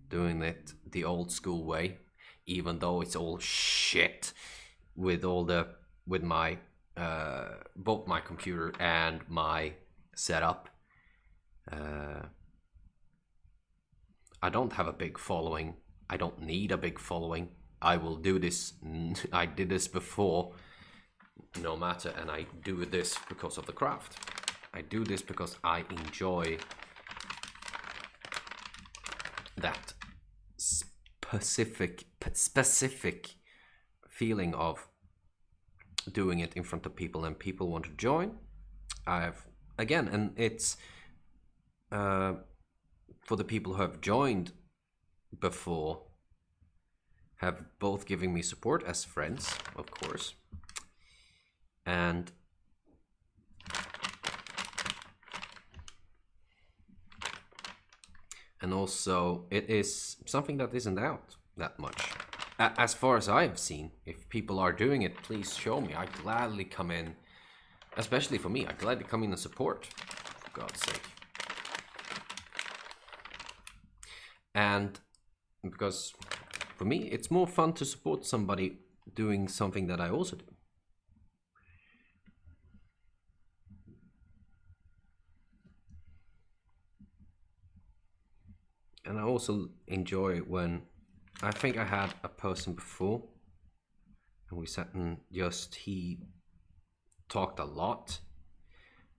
doing it the old school way, even though it's all shit with my both my computer and my setup. I don't have a big following. I don't need a big following. I will do this. I did this before, no matter, and I do this because of the craft. I do this because I enjoy that specific feeling of doing it in front of people, and people want to join. And it's for the people who have joined before, have both given me support as friends, of course, and also it is something that isn't out that much. As far as I've seen, if people are doing it, please show me. I gladly come in, especially for me, I gladly come in and support, for God's sake. And because for me, it's more fun to support somebody doing something that I also do. And I also enjoy when, I think I had a person before, and we sat and he talked a lot.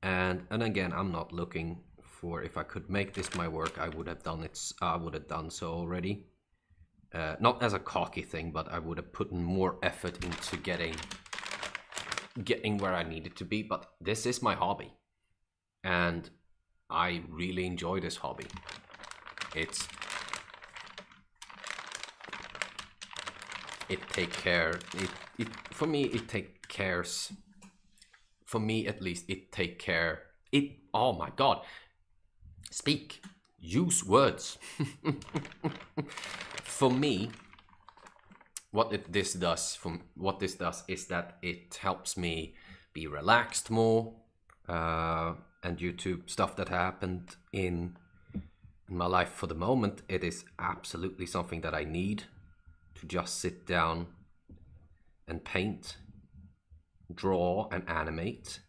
And again, I'm not looking for, if I could make this my work, I would have done it. I would have done so already. Not as a cocky thing, but I would have put more effort into getting where I needed to be. But this is my hobby, and I really enjoy this hobby. For me it take cares. For me at least, it take care. Oh my God, use words. For me, what this does is that it helps me be relaxed more, and due to stuff that happened in my life for the moment, it is absolutely something that I need to just sit down and paint, draw and animate.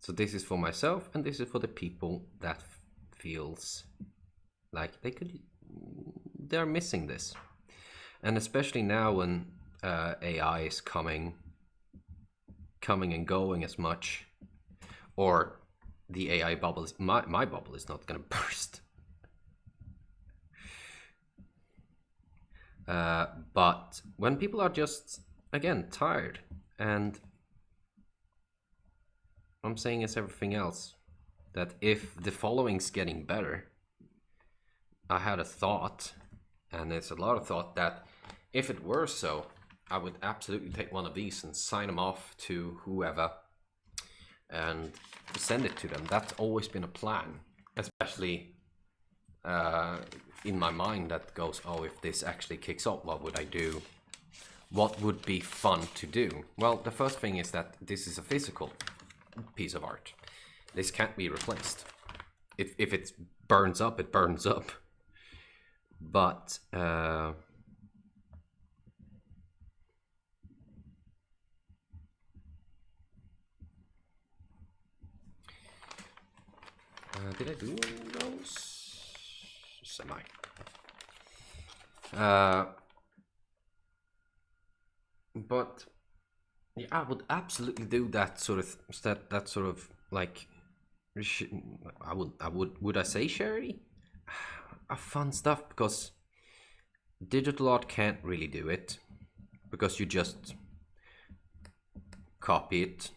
So this is for myself, and this is for the people that feels like they're missing this. And especially now when AI is coming and going as much, or the AI bubble is, my bubble is not gonna burst. But when people are just, again, tired, and I'm saying as everything else, that if the following's getting better, I had a thought, and it's a lot of thought, that if it were so, I would absolutely take one of these and sign them off to whoever and send it to them. That's always been a plan, especially in my mind, that goes, oh, if this actually kicks off, what would I do? What would be fun to do? Well, the first thing is that this is a physical piece of art. This can't be replaced. If it burns up, it burns up. But did I do one of those? Semi. But yeah, I would absolutely do that sort of like, would I say charity? A fun stuff, because digital art can't really do it, because you just copy it,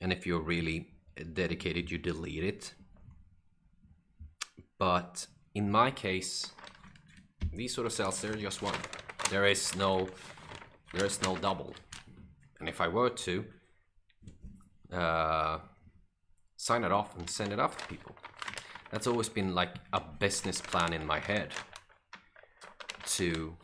and if you're really dedicated, you delete it. But in my case, these sort of cells, they're just one. There is no double. And if I were to sign it off and send it off to people, that's always been like a business plan in my head to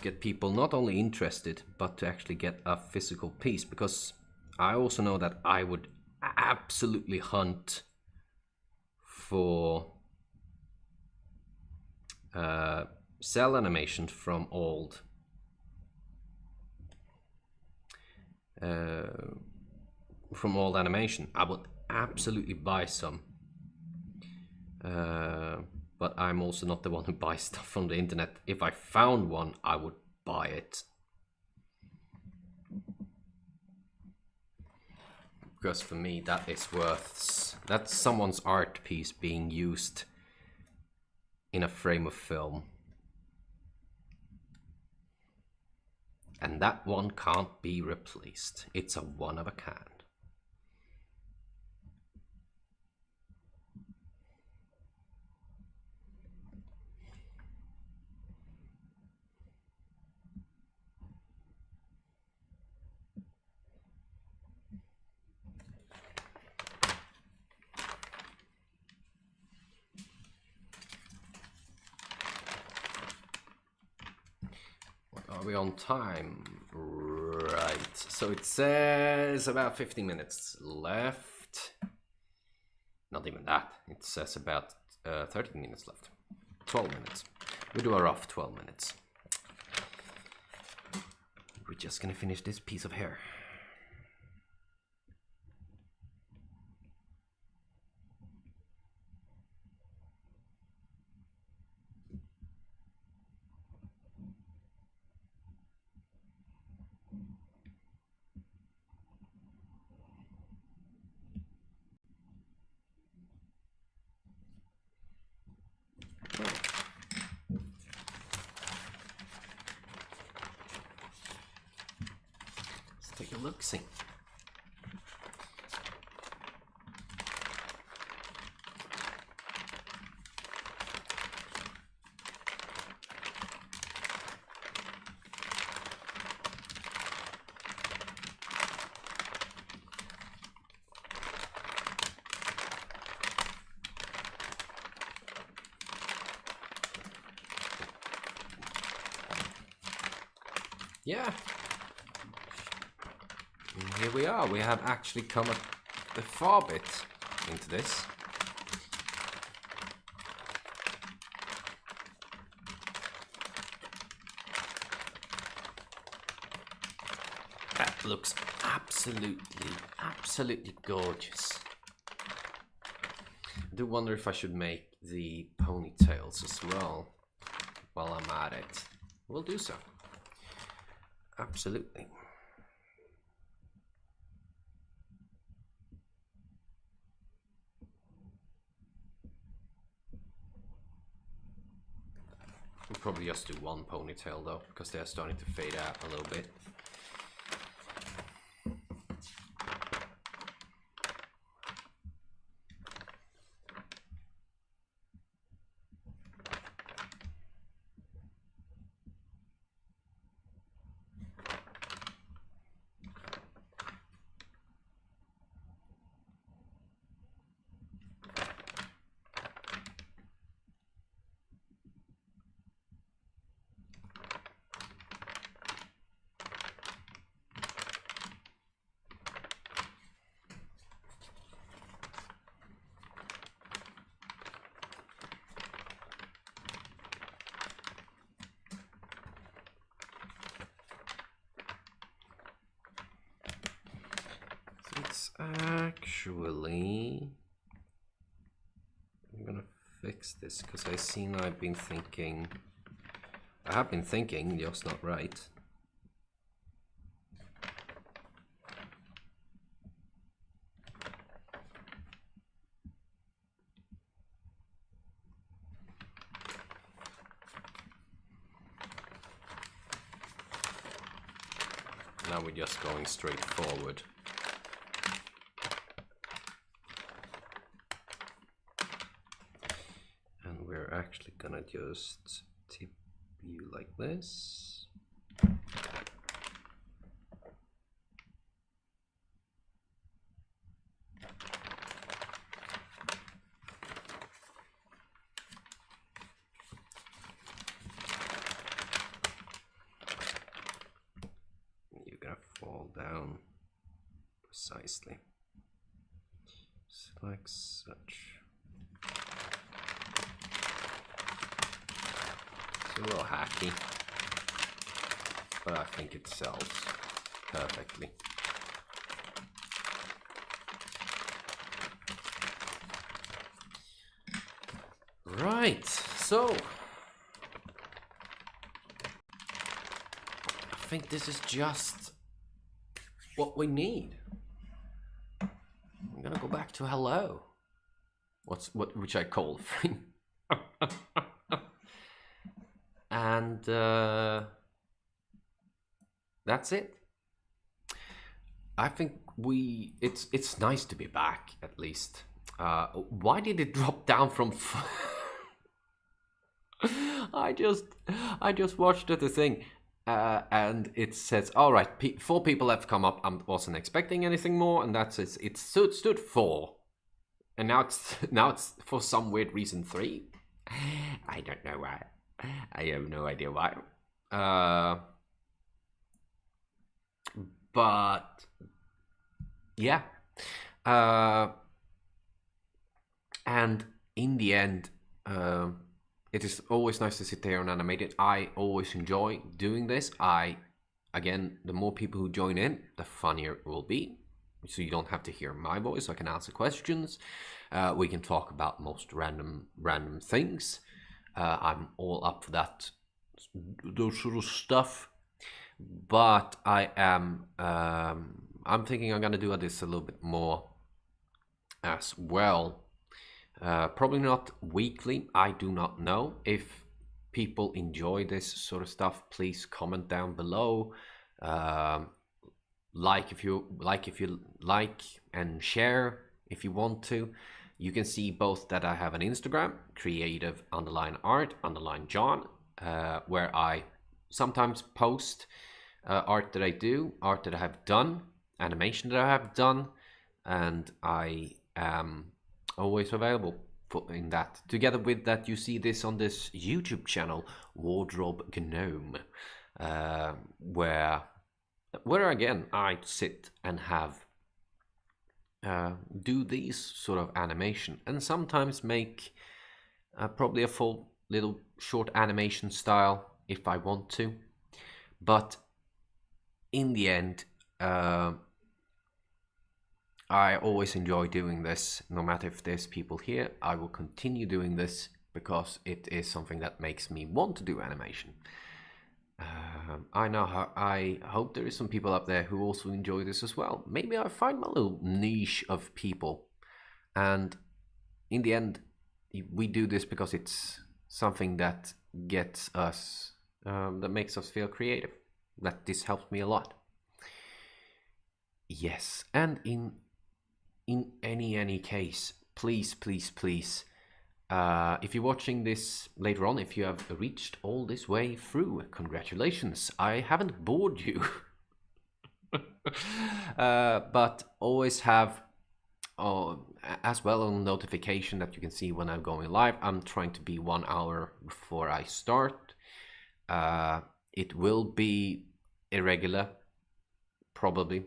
get people not only interested, but to actually get a physical piece, because I also know that I would absolutely hunt for cell animation from old animation. I would absolutely buy some, but I'm also not the one who buys stuff from the internet. If I found one, I would buy it, because for me that is that's someone's art piece being used in a frame of film, and that one can't be replaced. It's a one of a kind. Are we on time? Right. So it says about 15 minutes left. Not even that. It says about 13 minutes left. 12 minutes. We do a rough 12 minutes. We're just gonna finish this piece of hair. Let's take a look-see. Yeah. And here we are. We have actually come a far bit into this. That looks absolutely gorgeous. I do wonder if I should make the ponytails as well while I'm at it. We'll do so. Absolutely. We'll probably just do one ponytail though, because they're starting to fade out a little bit. It's actually, I'm gonna fix this because I have been thinking, just not right. Now we're just going straight forward. gonna just tip you like this. You're gonna fall down precisely. Like such. It's a little hacky, but I think it sells perfectly. Right, so I think this is just what we need. I'm gonna go back to hello. Which I call and that's it. I think it's nice to be back at least. Why did it drop down from? I just watched the thing. And it says, all right, 4 people have come up. I wasn't expecting anything more, and that's it. It stood 4, and now it's for some weird reason 3. I don't know why. I have no idea why. But yeah, and in the end, it is always nice to sit there and animate it. I always enjoy doing this. Again, the more people who join in, the funnier it will be. So you don't have to hear my voice. I can answer questions. We can talk about most random things. I'm all up for that, those sort of stuff. But I'm thinking I'm gonna do this a little bit more as well. Probably not weekly. I do not know. If people enjoy this sort of stuff, please comment down below. Like if you like, and share if you want to. You can see both that I have an Instagram, creative_art_John, where I sometimes post art that I do, art that I have done, animation that I have done, and I am always available in that. Together with that, you see this on this YouTube channel, Wardrobe Gnome, where again I sit and have do these sort of animation, and sometimes make probably a full little short animation style if I want to. But in the end, I always enjoy doing this. No matter if there's people here, I will continue doing this because it is something that makes me want to do animation. I hope there is some people up there who also enjoy this as well. Maybe I find my little niche of people, and in the end, we do this because it's something that gets us, that makes us feel creative. That this helps me a lot. Yes, and in any case, please, if you're watching this later on, if you have reached all this way through, congratulations. I haven't bored you. But always have as well a notification that you can see when I'm going live. I'm trying to be 1 hour before I start. It will be irregular, probably.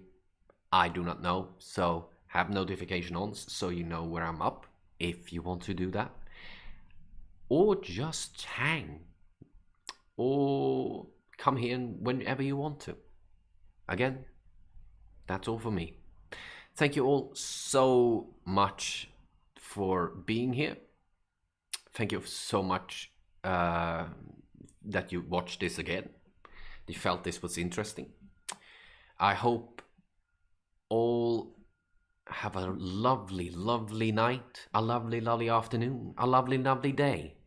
I do not know, so have notification on so you know where I'm up if you want to do that. Or just hang, or come here whenever you want to. Again, that's all for me. Thank you all so much for being here. Thank you so much that you watched this again. You felt this was interesting. I hope all have a lovely night, a lovely afternoon, a lovely day.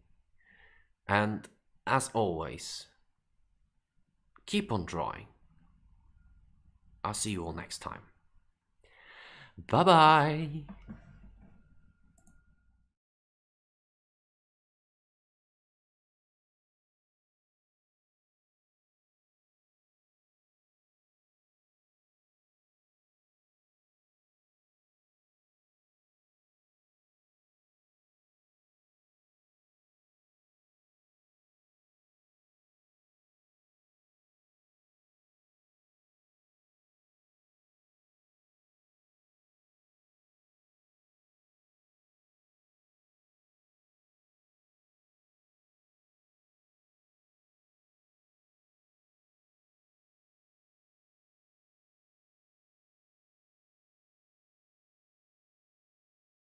And as always, keep on drawing. I'll see you all next time. Bye bye.